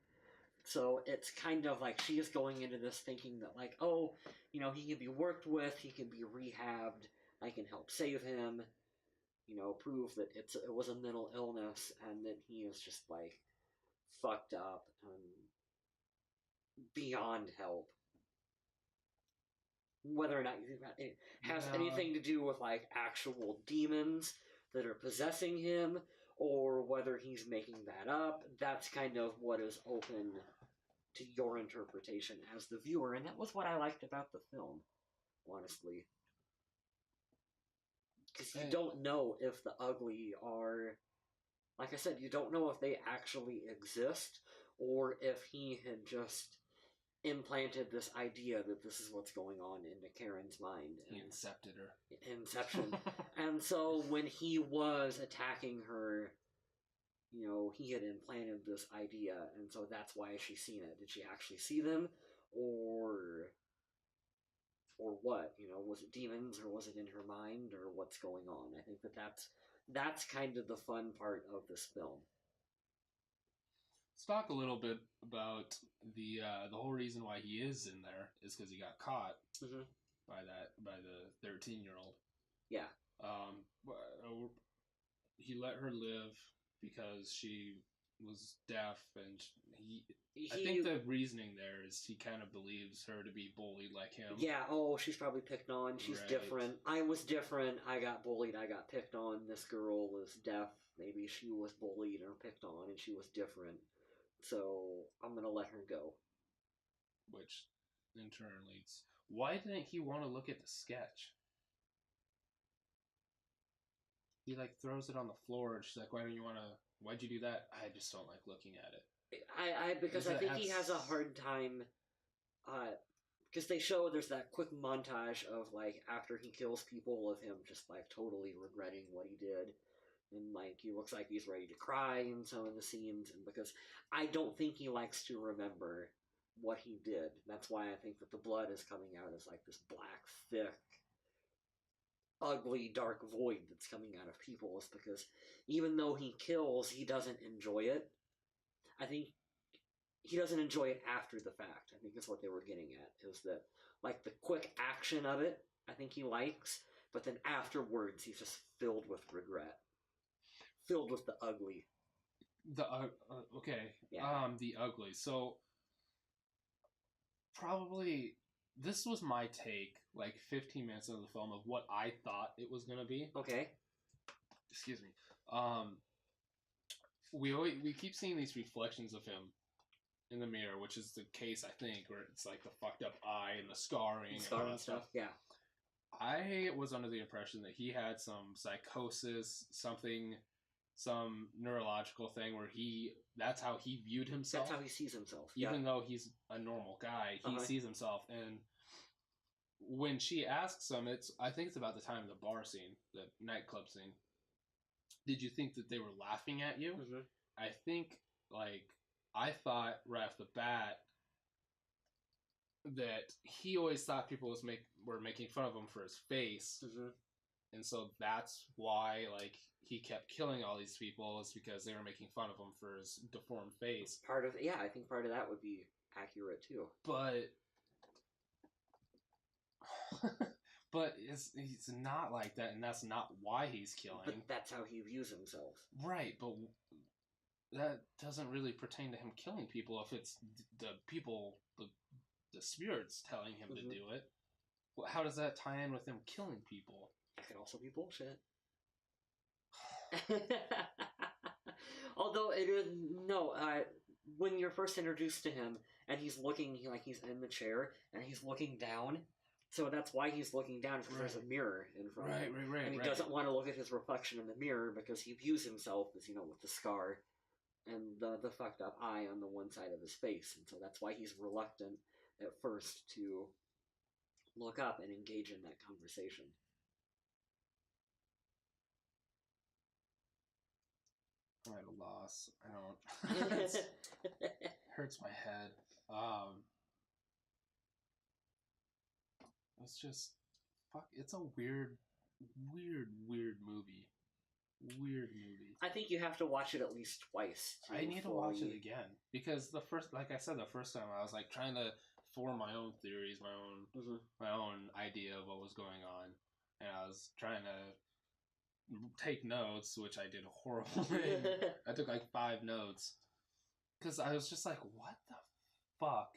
So it's kind of like she is going into this thinking that, like, oh, you know, he can be worked with, he can be rehabbed, I can help save him, you know, prove that it was a mental illness, and that he is just, like, fucked up and beyond help. Whether or not it has anything to do with, like, actual demons that are possessing him, or whether he's making that up, that's kind of what is open to your interpretation as the viewer, and that was what I liked about the film, honestly. Because you don't know if the ugly are... Like I said, you don't know if they actually exist, or if he had just implanted this idea that this is what's going on into Karen's mind. He incepted her. Inception. And so when he was attacking her, you know, he had implanted this idea, and so that's why she's seen it. Did she actually see them? Or what? You know, was it demons, or was it in her mind, or what's going on? I think that's kind of the fun part of this film. Let's talk a little bit about the whole reason why he is in there is because he got caught by the 13-year-old. Yeah. He let her live because she was deaf, and I think the reasoning there is he kind of believes her to be bullied like him. Yeah, oh, she's probably picked on. She's different. I was different. I got bullied. I got picked on. This girl was deaf. Maybe she was bullied or picked on, and she was different. So I'm going to let her go. Which in turn leads... Why didn't he want to look at the sketch? He, like, throws it on the floor, and she's like, why'd you do that? I just don't like looking at it. Because I think he has a hard time, because they show there's that quick montage of like after he kills people of him just like totally regretting what he did, and like he looks like he's ready to cry in some of the scenes, and because I don't think he likes to remember what he did. That's why I think that the blood is coming out as like this black, thick, ugly, dark void that's coming out of people, is because even though he kills, he doesn't enjoy it. I think he doesn't enjoy it after the fact. I think is what they were getting at, is that like the quick action of it, I think he likes, but then afterwards he's just filled with regret, filled with the ugly. Okay. Yeah. The ugly. So probably this was my take, like 15 minutes into the film, of what I thought it was gonna be. Okay. Excuse me. We keep seeing these reflections of him in the mirror, which is the case, I think, where it's like the fucked up eye and the scarring and all that stuff. Yeah. I was under the impression that he had some psychosis, some neurological thing where that's how he viewed himself. That's how he sees himself. Even though he's a normal guy, he sees himself. And when she asks him, I think it's about the time of the bar scene, the nightclub scene. Did you think that they were laughing at you? Mm-hmm. I think, like, I thought right off the bat that he always thought people were making fun of him for his face. Mm-hmm. And so that's why, like, he kept killing all these people, is because they were making fun of him for his deformed face. I think part of that would be accurate too. But he's not like that, and that's not why he's killing. But that's how he views himself. Right, but that doesn't really pertain to him killing people if it's the people, the spirits telling him to do it. Well, how does that tie in with him killing people? That could also be bullshit. Although it is when you're first introduced to him and he's looking like he's in the chair and he's looking down, so that's why he's looking down, because there's a mirror in front of him, and he doesn't want to look at his reflection in the mirror because he views himself as with the scar and the fucked up eye on the one side of his face, and so that's why he's reluctant at first to look up and engage in that conversation. I'm at a loss. I don't. It hurts my head. It's just it's a weird movie. Weird movie. I think you have to watch it at least twice. I need to watch it again, because the first time I was like trying to form my own theories, my own idea of what was going on, and I was trying to take notes, which I did horribly. I took like 5 notes because I was just like, what the fuck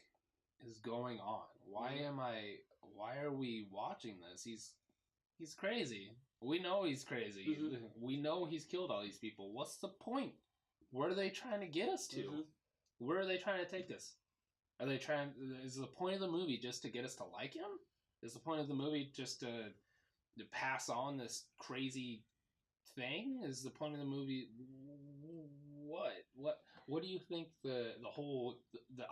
is going on? Why are we watching this? He's crazy. We know he's crazy. We know he's killed all these people. What's the point? Where are they trying to get us to? Where are they trying to take us? Is the point of the movie just to get us to like him? Is the point of the movie just to pass on this crazy thing? Is the point of the movie what do you think the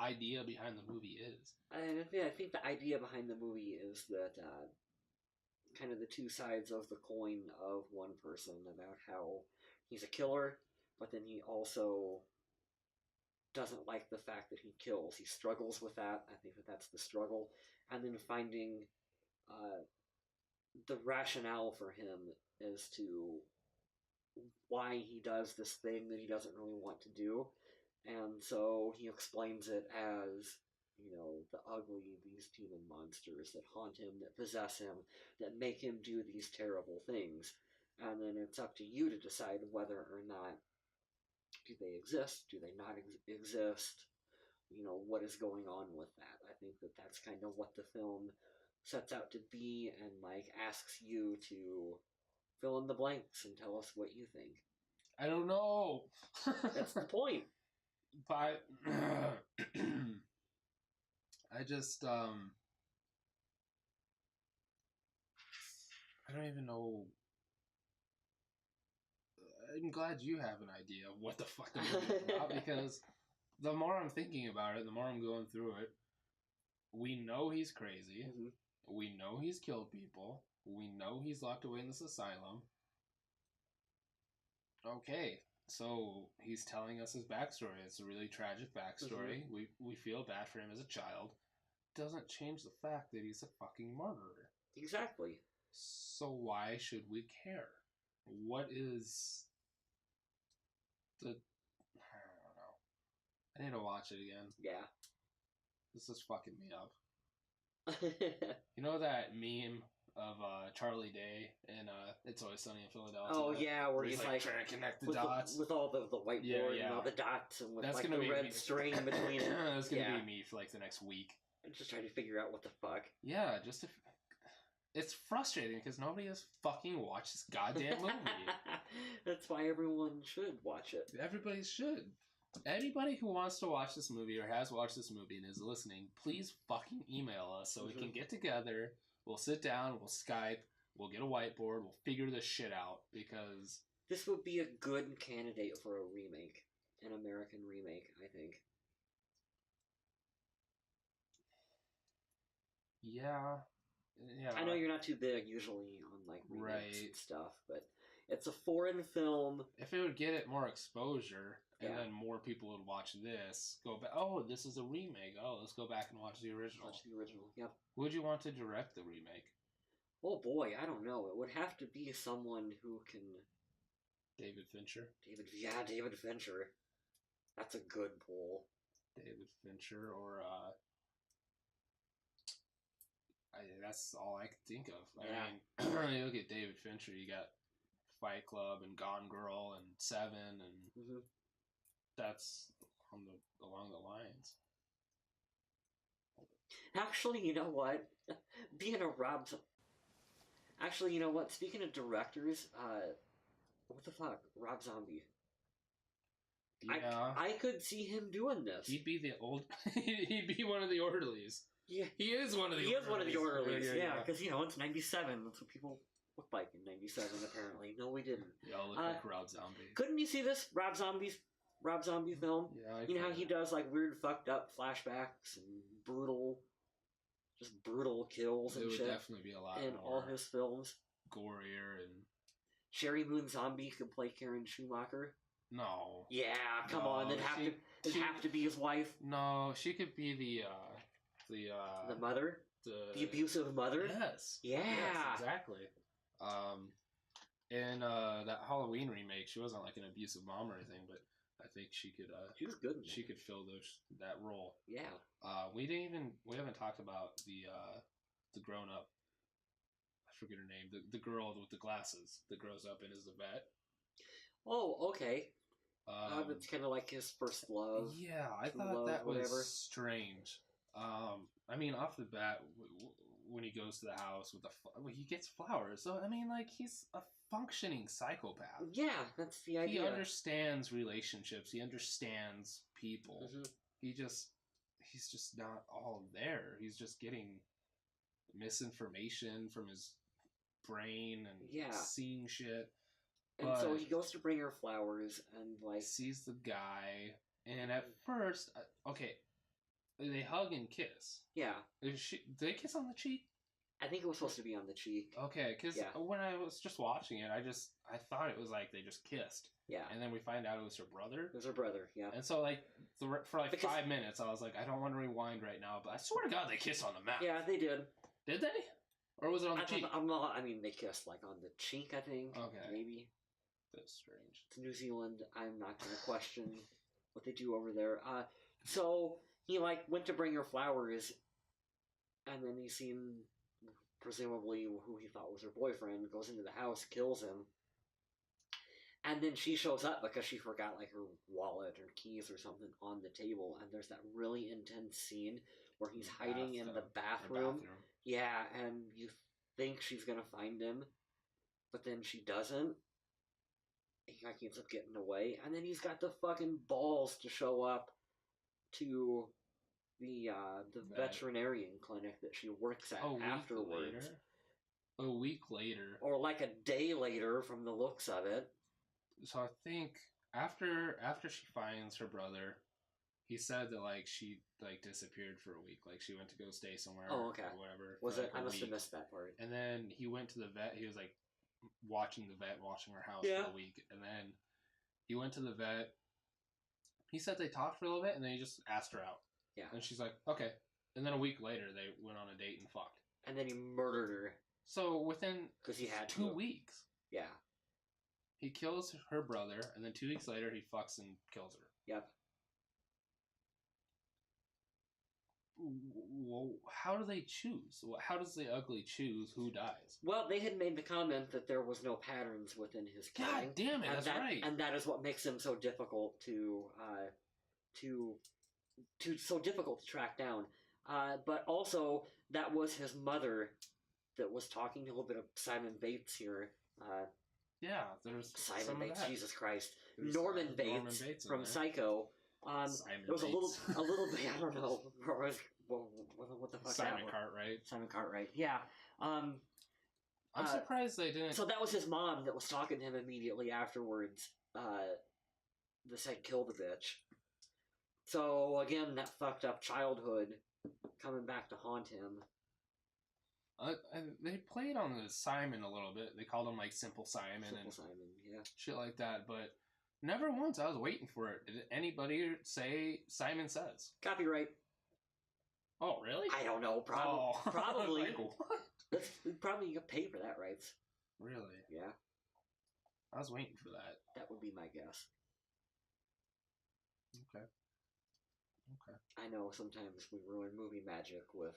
idea behind the movie is? I think the idea behind the movie is that kind of the two sides of the coin of one person, about how he's a killer, but then he also doesn't like the fact that he kills. He struggles with that. I think that that's the struggle, and then finding the rationale for him as to why he does this thing that he doesn't really want to do. And so he explains it as, the ugly, these demon monsters that haunt him, that possess him, that make him do these terrible things. And then it's up to you to decide whether or not do they exist, do they not exist, what is going on with that. I think that that's kind of what the film sets out to be, and asks you to fill in the blanks and tell us what you think. I don't know. That's the point. But I just I don't even know. I'm glad you have an idea of what the fuck the movie is about, because the more I'm thinking about it, the more I'm going through it, we know he's crazy. Mm-hmm. We know he's killed people. We know he's locked away in this asylum. Okay, so he's telling us his backstory. It's a really tragic backstory. Mm-hmm. We feel bad for him as a child. Doesn't change the fact that he's a fucking murderer. Exactly. So why should we care? What is the... I don't know. I need to watch it again. Yeah. This is fucking me up. You know that meme of Charlie Day and It's Always Sunny in Philadelphia? Oh yeah, where he's like trying to connect the dots with all the whiteboard and all the dots and with that's like the red string between it. That's gonna be me for like the next week. I'm just trying to figure out what the fuck. Yeah, it's frustrating because nobody has fucking watched this goddamn movie. That's why everyone should watch it. Everybody should. Anybody who wants to watch this movie or has watched this movie and is listening, please fucking email us so we can get together. We'll sit down, we'll Skype, we'll get a whiteboard, we'll figure this shit out because... This would be a good candidate for a remake. An American remake, I think. Yeah. I know you're not too big usually on like remakes and stuff, but it's a foreign film. If it would get it more exposure... And then more people would watch this. Go back. Oh, this is a remake. Oh, let's go back and watch the original. Watch the original. Yep. Who would you want to direct the remake? Oh boy, I don't know. It would have to be someone who can. David Fincher. David Fincher. That's a good pull. David Fincher, or that's all I could think of. I mean, you look at David Fincher. You got Fight Club and Gone Girl and Seven and. Mm-hmm. That's along the lines. Actually, you know what? Actually, you know what? Speaking of directors, what the fuck? Rob Zombie. Yeah. I could see him doing this. He'd be he'd be one of the Orderlies. Yeah. He is one of the Orderlies. He is one of the Orderlies, yeah. Because, you know, it's 97. That's what people look like in 97, apparently. No, we didn't. They all look like Rob Zombie. Couldn't you see this Rob Zombie film? Yeah, you know how he does like weird fucked up flashbacks and brutal kills and shit. It would definitely be a lot in more all his films. Gorier and Sherry Moon Zombie could play Karen Schumacher. No. Yeah, come on. It'd have to be his wife. No, she could be the mother. The abusive mother. Yes. Yeah. Yes, exactly. In that Halloween remake, she wasn't like an abusive mom or anything, but I think she could. She was good. She could fill that role. Yeah. We haven't talked about the grown up. I forget her name. The girl with the glasses that grows up and is the vet. Oh, okay. It's kind of like his first love. Yeah, I thought that was strange. I mean, off the bat, when he goes to the house with he gets flowers. So I mean, like, he's a functioning psychopath. Yeah, that's the idea. He understands relationships. He understands people. Mm-hmm. He's just not all there. He's just getting misinformation from his brain and seeing shit. And so he goes to bring her flowers and like sees the guy. And at first, okay, they hug and kiss. Yeah. Do they kiss on the cheek? I think it was supposed to be on the cheek. Okay, because when I was just watching it, I thought it was like they just kissed. Yeah. And then we find out it was her brother. It was her brother, yeah. And so, like, for 5 minutes, I was like, I don't want to rewind right now, but I swear to God, they kissed on the mouth. Yeah, they did. Did they? Or was it on the cheek? I mean, they kissed, like, on the cheek, I think. Okay. Maybe. That's strange. It's New Zealand. I'm not going to question what they do over there. So, he, like, went to bring her flowers, and then he seen... presumably who he thought was her boyfriend, goes into the house, kills him. And then she shows up because she forgot, like, her wallet or keys or something on the table. And there's that really intense scene where he's hiding in the bathroom. Yeah, and you think she's going to find him, but then she doesn't. He ends up getting away. And then he's got the fucking balls to show up to... the veterinarian clinic that she works at afterwards. A week later. Or like a day later from the looks of it. So I think after she finds her brother, he said that like she like disappeared for a week, like she went to go stay somewhere. Oh, okay. Or whatever. Was it? Like I must have missed that part. And then he went to the vet. He was like watching the vet, watching her house for a week, and then he went to the vet. He said they talked for a little bit, and then he just asked her out. Yeah. And she's like, okay. And then a week later, they went on a date and fucked. And then he murdered her. So within because he had 2 weeks. Yeah. He kills her brother, and then 2 weeks later, he fucks and kills her. Yep. Well, how do they choose? How does the ugly choose who dies? Well, they had made the comment that there was no patterns within his killing. God damn it, that's right. And that is what makes him so difficult to so difficult to track down. But also, that was his mother that was talking. A little bit of Simon Bates here. Yeah, there's Simon Bates. Jesus Christ, there's Norman Bates from Psycho. There was Bates. a little bit. I don't know. What the fuck? Simon Cartwright. Simon Cartwright. Yeah. I'm surprised they didn't. So that was his mom that was talking to him immediately afterwards. That said, "Kill the bitch." So again, that fucked up childhood coming back to haunt him. They played on the Simon a little bit. They called him like Simple Simon Yeah, shit like that. But never once. I was waiting for it. Did anybody say Simon Says? Copyright. Oh, really? I don't know. Probably. Like, what? Probably get paid for that, rights. Really? Yeah. I was waiting for that. That would be my guess. Okay. I know sometimes we ruin movie magic with.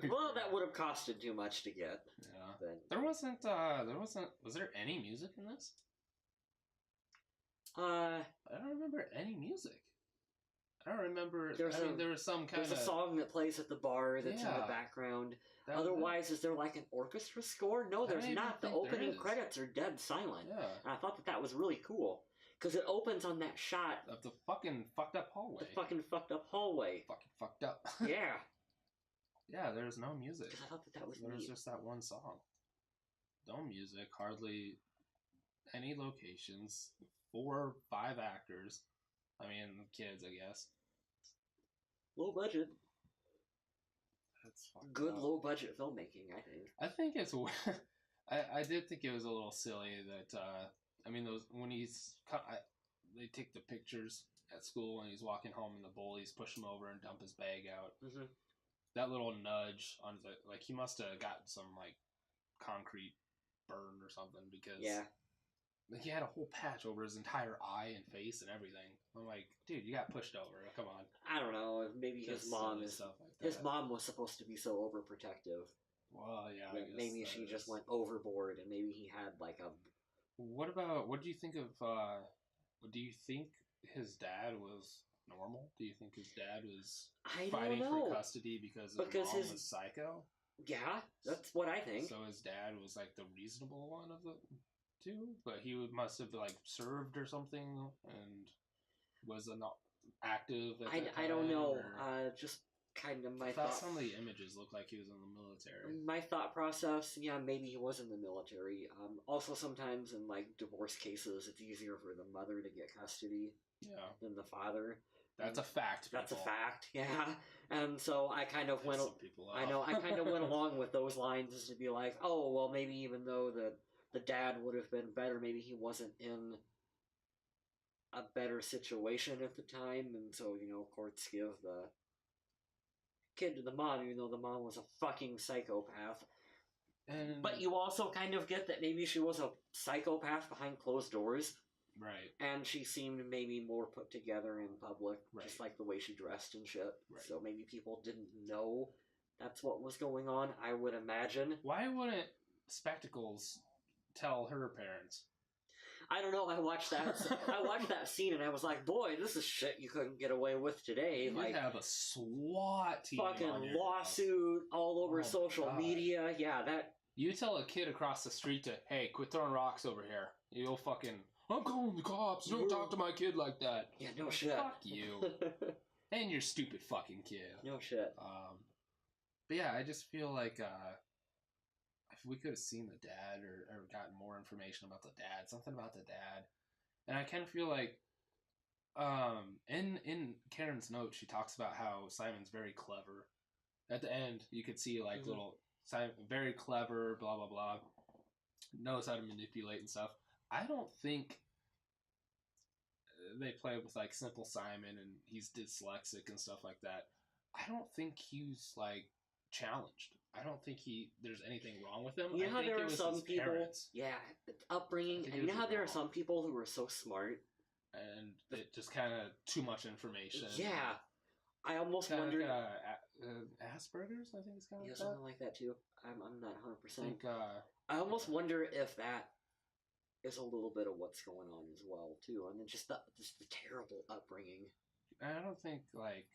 Well, that would have costed too much to get. Yeah. But... There wasn't. Was there any music in this? I don't remember any music. I don't remember. There was some kind of. There's a song that plays at the bar that's in the background. Otherwise, is there like an orchestra score? No, there's not. The opening credits are dead silent. Yeah. And I thought that was really cool. Because it opens on that shot. Of the fucking fucked up hallway. The fucking fucked up hallway. Fucking fucked up. Yeah. Yeah, there's no music. I thought that was There was neat. just that one song. No music, hardly any locations. 4 or 5 actors. I mean, kids, I guess. Low budget. That's fucked Good up. low budget filmmaking, I think. I think it's. I did think it was a little silly that. I mean, those when they take the pictures at school and he's walking home and the bullies push him over and dump his bag out. Mm-hmm. That little nudge on the he must have gotten some like concrete burn or something because he had a whole patch over his entire eye and face and everything. I'm like, dude, you got pushed over. Come on. I don't know. Maybe his mom is stuff like that. His mom was supposed to be so overprotective. Well, yeah. Maybe she just went overboard, and maybe he had like a. What do you think of? Do you think his dad was normal? Do you think his dad was fighting for custody because mom was psycho? Yeah, that's what I think. So his dad was like the reasonable one of the two, but he must have like served or something and was not active. I don't know. Just kind of my thought. Some of the images look like he was in the military. My thought process, yeah, maybe he was in the military. Also, sometimes in like divorce cases, it's easier for the mother to get custody than the father. That's a fact. That's a fact. Yeah, and so I kind of went. I know. I kind of went along with those lines as to be like, oh well, maybe even though the dad would have been better, maybe he wasn't in a better situation at the time, and so courts give the kid to the mom, even though the mom was a fucking psychopath. But you also kind of get that maybe she was a psychopath behind closed doors. Right. And she seemed maybe more put together in public, just like the way she dressed and shit. Right. So maybe people didn't know that's what was going on, I would imagine. Why wouldn't Spectacles tell her parents? I don't know. I watched that scene and I was like, boy, this is shit you couldn't get away with today. You like, have a SWAT team fucking on your lawsuit all over social media. Yeah, that. You tell a kid across the street to, hey, quit throwing rocks over here. You'll fucking, I'm calling the cops. Don't talk to my kid like that. Yeah, no shit. Fuck you. And your stupid fucking kid. No shit. But yeah, I just feel like if we could have seen the dad or gotten more information about the dad, something about the dad. And I kind of feel like In Karen's note, she talks about how Simon's very clever. At the end, you could see like little Simon, very clever, blah blah blah, knows how to manipulate and stuff. I don't think they play with like simple Simon and he's dyslexic and stuff like that. I don't think he's like challenged. I don't think there's anything wrong with him. You know how there are some people, parents. upbringing, and you know how there are some people who are so smart, and it just kind of too much information. Yeah, I almost wonder. Asperger's, I think it's kind of something like that too. I'm not 100%. I almost wonder if that is a little bit of what's going on as well too, and then just the terrible upbringing. I don't think like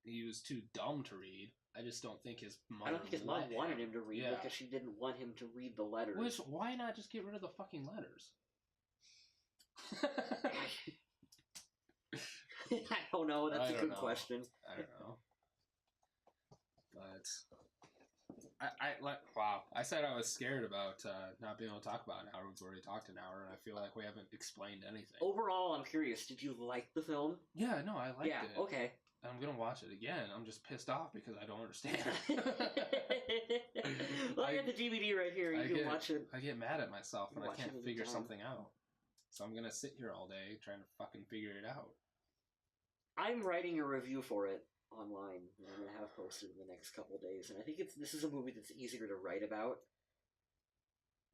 he was too dumb to read. I just don't think his mom. I don't think his mom wanted him to read because she didn't want him to read the letters. Why not just get rid of the fucking letters? I don't know. That's a good question. I don't know. But wow. I said I was scared about not being able to talk about an hour. We've already talked an hour, and I feel like we haven't explained anything. Overall, I'm curious. Did you like the film? Yeah, no, I liked it. Yeah, okay. I'm gonna watch it again. I'm just pissed off because I don't understand. Well, I got the DVD right here. You can watch it. I get mad at myself when I can't figure something out. So I'm gonna sit here all day trying to fucking figure it out. I'm writing a review for it online that I'm gonna have posted in the next couple days, and I think this is a movie that's easier to write about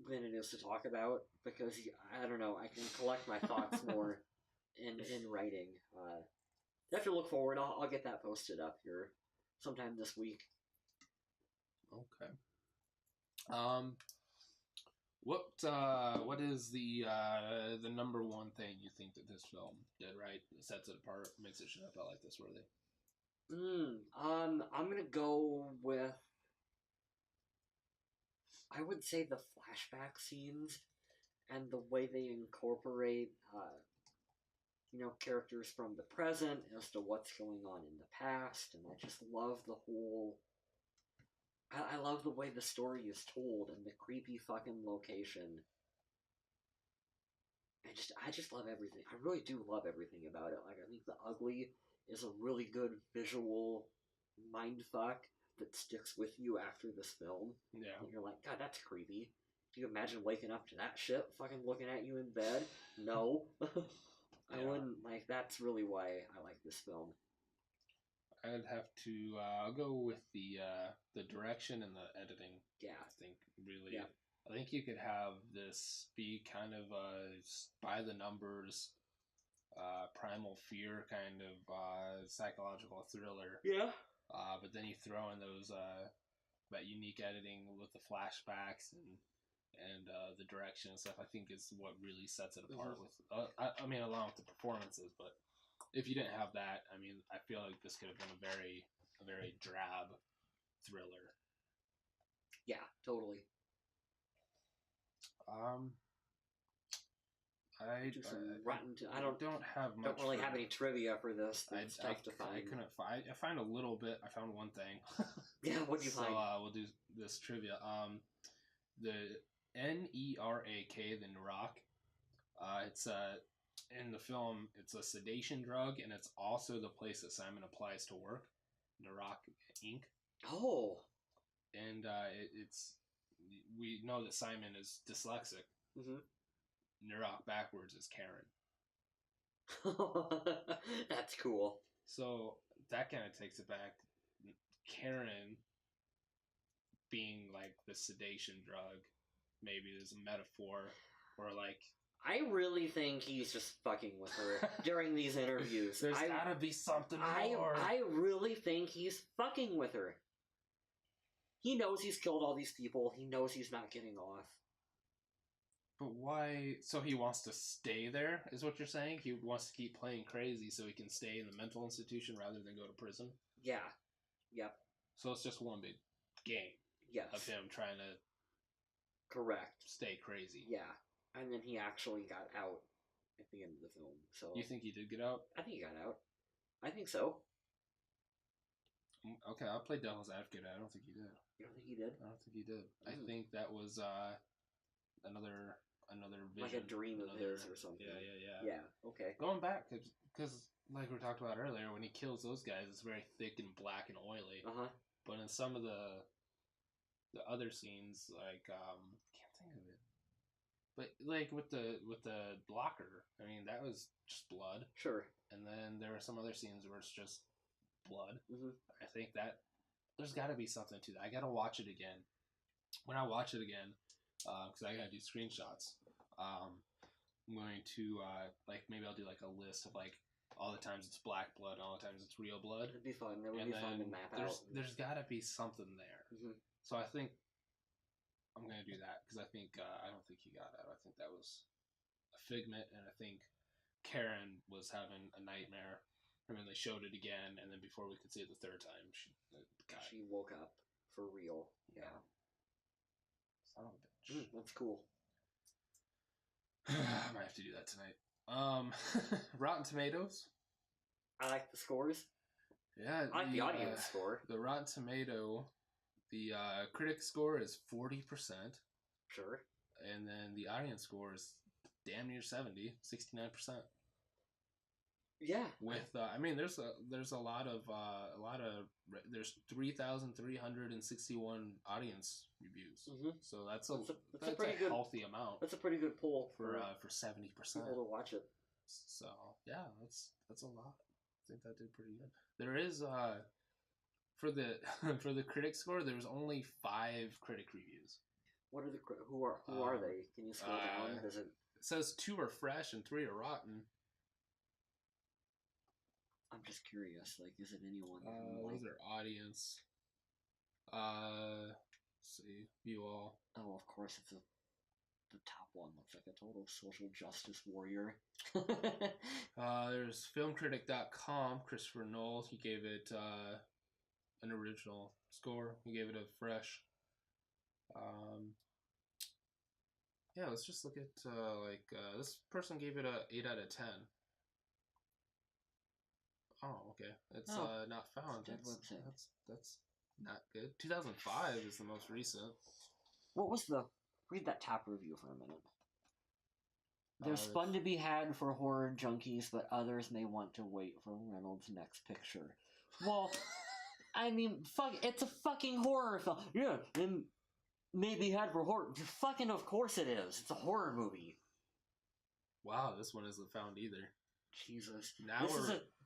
than it is to talk about because I don't know, I can collect my thoughts more in writing. You have to look forward. I'll get that posted up here sometime this week. Okay. What is the number one thing you think that this film did right? It sets it apart, makes it shut up. I like this worthy. I'm gonna go with, I would say, the flashback scenes and the way they incorporate characters from the present as to what's going on in the past, and I just love the whole. I love the way the story is told and the creepy fucking location. I just love everything. I really do love everything about it. Like, I think The Ugly is a really good visual mindfuck that sticks with you after this film. Yeah. And you're like, God, that's creepy. Do you imagine waking up to that shit fucking looking at you in bed? No. I wouldn't. Like, that's really why I like this film. I'd have to go with the direction and the editing. Yeah. I think really. Yeah. I think you could have this be kind of by the numbers, primal fear kind of psychological thriller. Yeah. But then you throw in those that unique editing with the flashbacks and the direction and stuff. I think is what really sets it apart. With I mean, along with the performances, but. If you didn't have that, I mean, I feel like this could have been a very drab thriller. Yeah, totally. I don't really have any trivia for this. It's tough to find. I couldn't find. I found a little bit. I found one thing. Yeah, what did you find? So we'll do this trivia. The NERAK, the Nerak. It's in the film, it's a sedation drug, and it's also the place that Simon applies to work. Nerak Inc. Oh. And we know that Simon is dyslexic. Mm-hmm. Nerak backwards is Karen. That's cool. So that kind of takes it back. Karen being like the sedation drug, maybe is a metaphor, or like. I really think he's just fucking with her during these interviews. There's gotta be something more. I really think he's fucking with her. He knows he's killed all these people. He knows he's not getting off. But why? So he wants to stay there, is what you're saying? He wants to keep playing crazy so he can stay in the mental institution rather than go to prison? Yeah. Yep. So it's just one big game. Yes. Of him trying to... Correct. Stay crazy. Yeah. And then he actually got out at the end of the film. So you think he did get out? I think he got out. I think so. Okay, I'll play devil's advocate. I don't think he did. You don't think he did? I don't think he did. I think that was another vision. Like a dream of his or something. Yeah. Yeah, okay. Going back, because like we talked about earlier, when he kills those guys, it's very thick and black and oily. But in some of the other scenes, like can't think of it. But like with the blocker, I mean that was just blood. Sure. And then there were some other scenes where it's just blood. I think that there's got to be something to that. I gotta watch it again. When I watch it again, because I gotta do screenshots. I'm going to like maybe I'll do like a list of like all the times it's black blood, and all the times it's real blood. It'd be fun. That would be fun to map out. There's got to be something there. So I think I'm gonna do that because I think I don't think he got out. I think that was a figment, and I think Karen was having a nightmare, and then they showed it again, and then before we could see it the third time, she woke up for real. Yeah. Son of a bitch. That's cool. I might have to do that tonight. Rotten Tomatoes. I like the scores. Yeah, I like the audience score. The Rotten Tomato, the critic score is 40%. Sure. And then the audience score is damn near 69%. Yeah. With I mean, there's a lot of there's 3,361 audience reviews. So that's a pretty good, healthy amount. That's a pretty good poll for 70% people to watch it. So yeah, that's a lot. I think that did pretty good. There is for the for the critic score, there's only 5 critic reviews. What are the who are they? Can you scroll down? It says 2 are fresh and 3 are rotten. I'm just curious. Like, is it anyone? Those are audience. Let's see, view all. Oh, of course, it's the top one looks like a total social justice warrior. There's filmcritic.com. Christopher Knowles. He gave it an original score. He gave it a fresh. Yeah, let's just look at this person gave it a 8 out of 10. Oh, okay. It's not found. That's not good. 2005 is the most recent. What was the... Read that top review for a minute. There's fun to be had for horror junkies, but others may want to wait for Reynolds' next picture. Well, I mean, fuck, it's a fucking horror film. Yeah, and may be had for horror. Fucking of course it is. It's a horror movie. Wow, this one isn't found either. Jesus. Now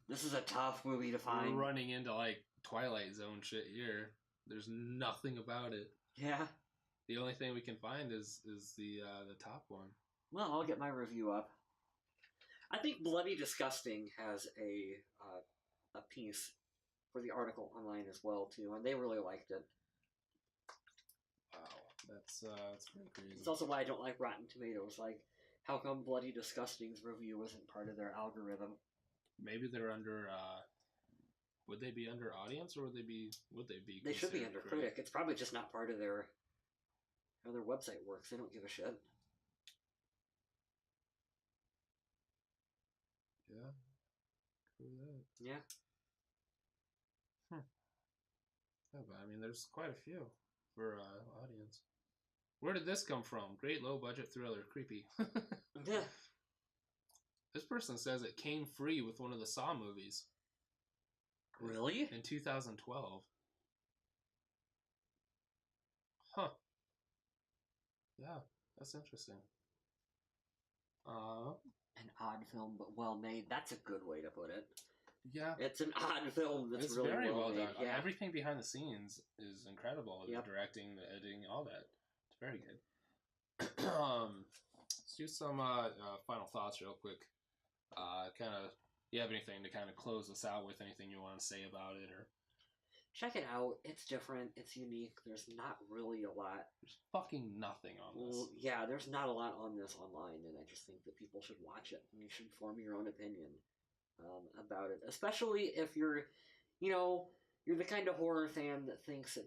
This is a tough movie to find. We're running into, like, Twilight Zone shit here. There's nothing about it. Yeah. The only thing we can find is the top one. Well, I'll get my review up. I think Bloody Disgusting has a piece for the article online as well, too, and they really liked it. Wow. That's pretty crazy. It's also why I don't like Rotten Tomatoes. Like, how come Bloody Disgusting's review isn't part of their algorithm? Maybe they're under. Would they be under audience, or would they be? They should be under critic. It's probably just not part of their how their website works. They don't give a shit. Yeah. Yeah. Yeah, but I mean, there's quite a few for audience. Where did this come from? Great low budget thriller, creepy. Yeah. This person says it came free with one of the Saw movies. Really? In 2012. Huh. Yeah, that's interesting. An odd film, but well made. That's a good way to put it. Yeah. It's an odd film that's really very well made. done. Yeah. Everything behind the scenes is incredible. Yep. The directing, the editing, all that. It's very good. Let's do some final thoughts real quick. You have anything to kind of close us out with? Anything you want to say about it, or check it out? It's different. It's unique. There's not really a lot. There's fucking nothing on this. Well, yeah, there's not a lot on this online, and I just think that people should watch it, and you should form your own opinion about it. Especially if you're the kind of horror fan that thinks that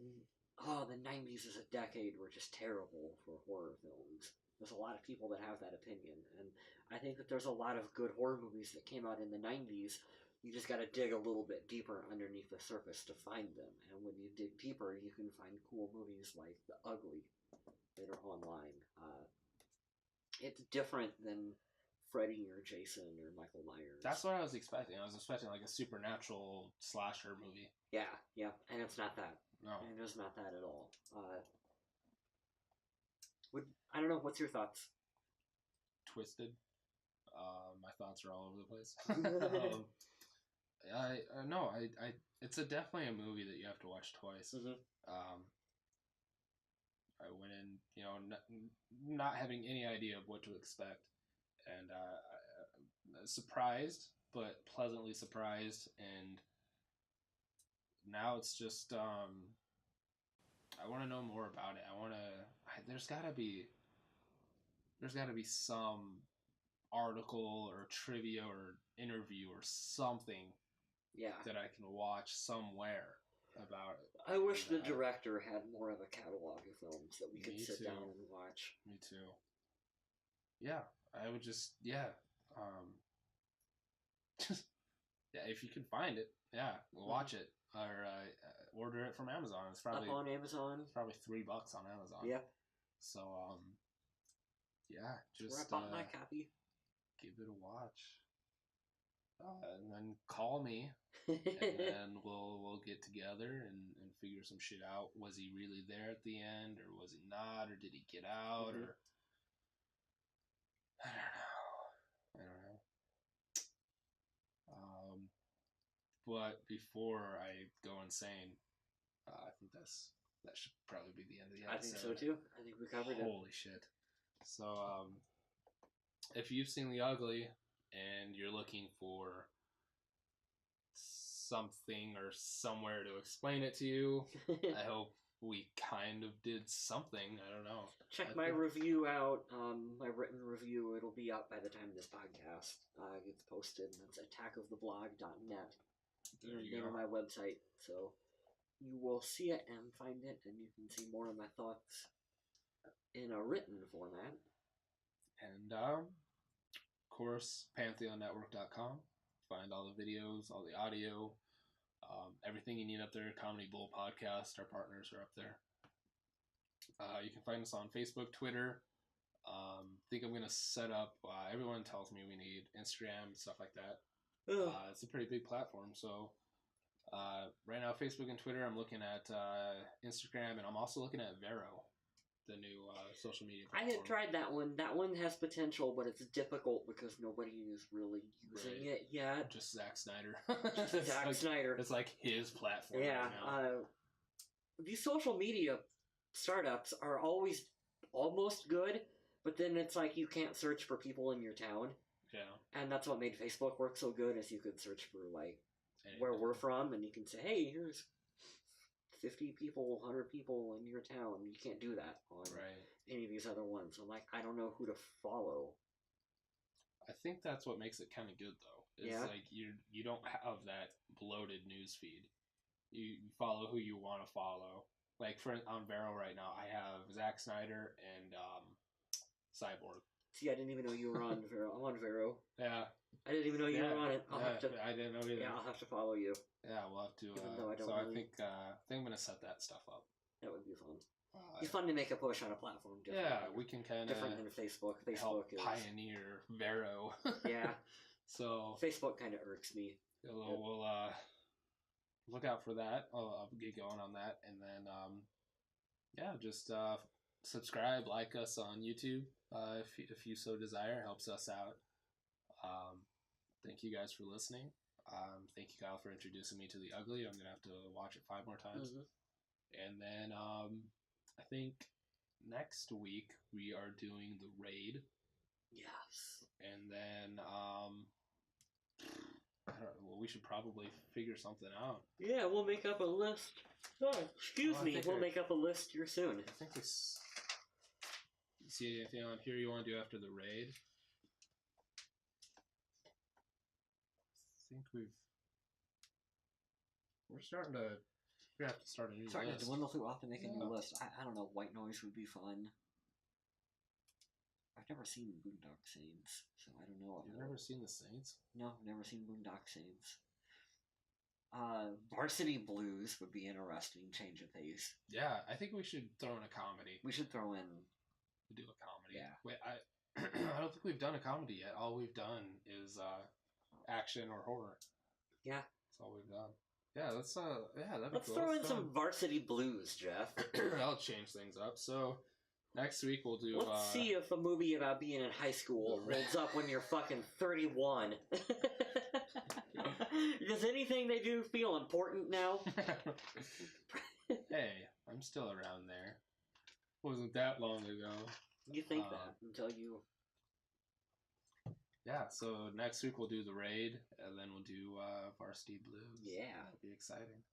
the 90s is a decade were just terrible for horror films. There's a lot of people that have that opinion, and I think that there's a lot of good horror movies that came out in the 90s. You just got to dig a little bit deeper underneath the surface to find them, and when you dig deeper, you can find cool movies like The Ugly that are online. It's different than Freddy or Jason or Michael Myers. That's what I was expecting. I was expecting like a supernatural slasher movie. Yeah, and it's not that. No. And it's not that at all. I don't know, what's your thoughts? Twisted. My thoughts are all over the place. It's definitely a movie that you have to watch twice. I went in, not having any idea of what to expect, and surprised, but pleasantly surprised, and now it's just I want to know more about it. There's gotta be some article or trivia or interview or something that I can watch somewhere about it. I wish the director had more of a catalog of films that we could sit down and watch. Me too. Yeah, I would just if you can find it, watch it or order it from Amazon. It's probably up on Amazon. It's probably $3 on Amazon. Yep. So just where I bought my copy. Give it a watch. And then call me, and then we'll get together and figure some shit out. Was he really there at the end, or was he not, or did he get out, or I don't know. But before I go insane, I think that should probably be the end of the episode. I think so too. I think we covered it. Holy shit! So if you've seen The Ugly and you're looking for something or somewhere to explain it to you, I hope we kind of did something. I don't know. Check my review out, my written review. It'll be up by the time this podcast gets posted. That's attackoftheblog.net. There you go. On my website. So you will see it and find it, and you can see more of my thoughts in a written format. And, of course, PantheonNetwork.com. Find all the videos, all the audio, everything you need up there. Comedy Bull Podcast, our partners are up there. You can find us on Facebook, Twitter. I think I'm going to set up, everyone tells me we need Instagram, stuff like that. It's a pretty big platform, so right now, Facebook and Twitter, I'm looking at Instagram, and I'm also looking at Vero, the new social media platform. I have tried that one. That one has potential, but it's difficult because nobody is really using it yet. Just Zack Snyder. Zack Snyder. It's like his platform. Yeah. Right now. These social media startups are always almost good, but then it's like you can't search for people in your town. Yeah. And that's what made Facebook work so good, is you could search for, like, where we're from, and you can say, hey, here's 50 people, 100 people in your town. You can't do that on any of these other ones. So, like, I don't know who to follow. I think that's what makes it kind of good, though. It's like you don't have that bloated news feed. You follow who you want to follow. Like, on Vero right now, I have Zack Snyder and Cyborg. See, I didn't even know you were on Vero. I'm on Vero. Yeah. I didn't even know you were on it. I didn't know either. Yeah, I'll have to follow you. Yeah, we'll have to. Even though I don't I think I'm going to set that stuff up. That would be fun. It's fun to make a push on a platform. We can kind of different than Facebook. Facebook is pioneer Vero. Yeah. So Facebook kind of irks me. We'll look out for that. I'll get going on that, and then just subscribe, like us on YouTube if you so desire. Helps us out. Thank you guys for listening. Thank you, Kyle, for introducing me to The Ugly. I'm gonna have to watch it 5 more times. And then I think next week we are doing The Raid. Yes. And then I don't know, we should probably figure something out. Yeah, we'll make up a list. Oh, excuse me. We'll make up a list here soon. I think this. See anything on here you want to do after The Raid? I think we're starting to. We have to start a new list. We'll have to make a new list. I don't know. White Noise would be fun. I've never seen Boondock Saints, so I don't know. You've never seen The Saints? No, I've never seen Boondock Saints. Varsity Blues would be interesting. Change of pace. Yeah, I think we should throw in a comedy. We should throw in. Do a comedy. Yeah. Wait, I don't think we've done a comedy yet. All we've done is action or horror. Yeah. That's all we've done. Yeah, that'd be Let's cool. throw in some Varsity Blues, Jeff. That'll change things up. So next week we'll do. Let's see if a movie about being in high school holds up when you're fucking 31. Does anything they do feel important now? Hey, I'm still around there. Wasn't that long ago. You think that until you... Yeah, so next week we'll do The Raid, and then we'll do Varsity Blues. Yeah. That'll be exciting.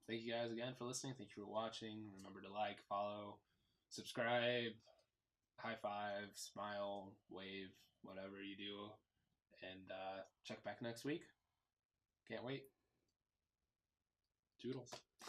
Thank you guys again for listening. Thank you for watching. Remember to like, follow, subscribe, high five, smile, wave, whatever you do. And check back next week. Can't wait. Toodles.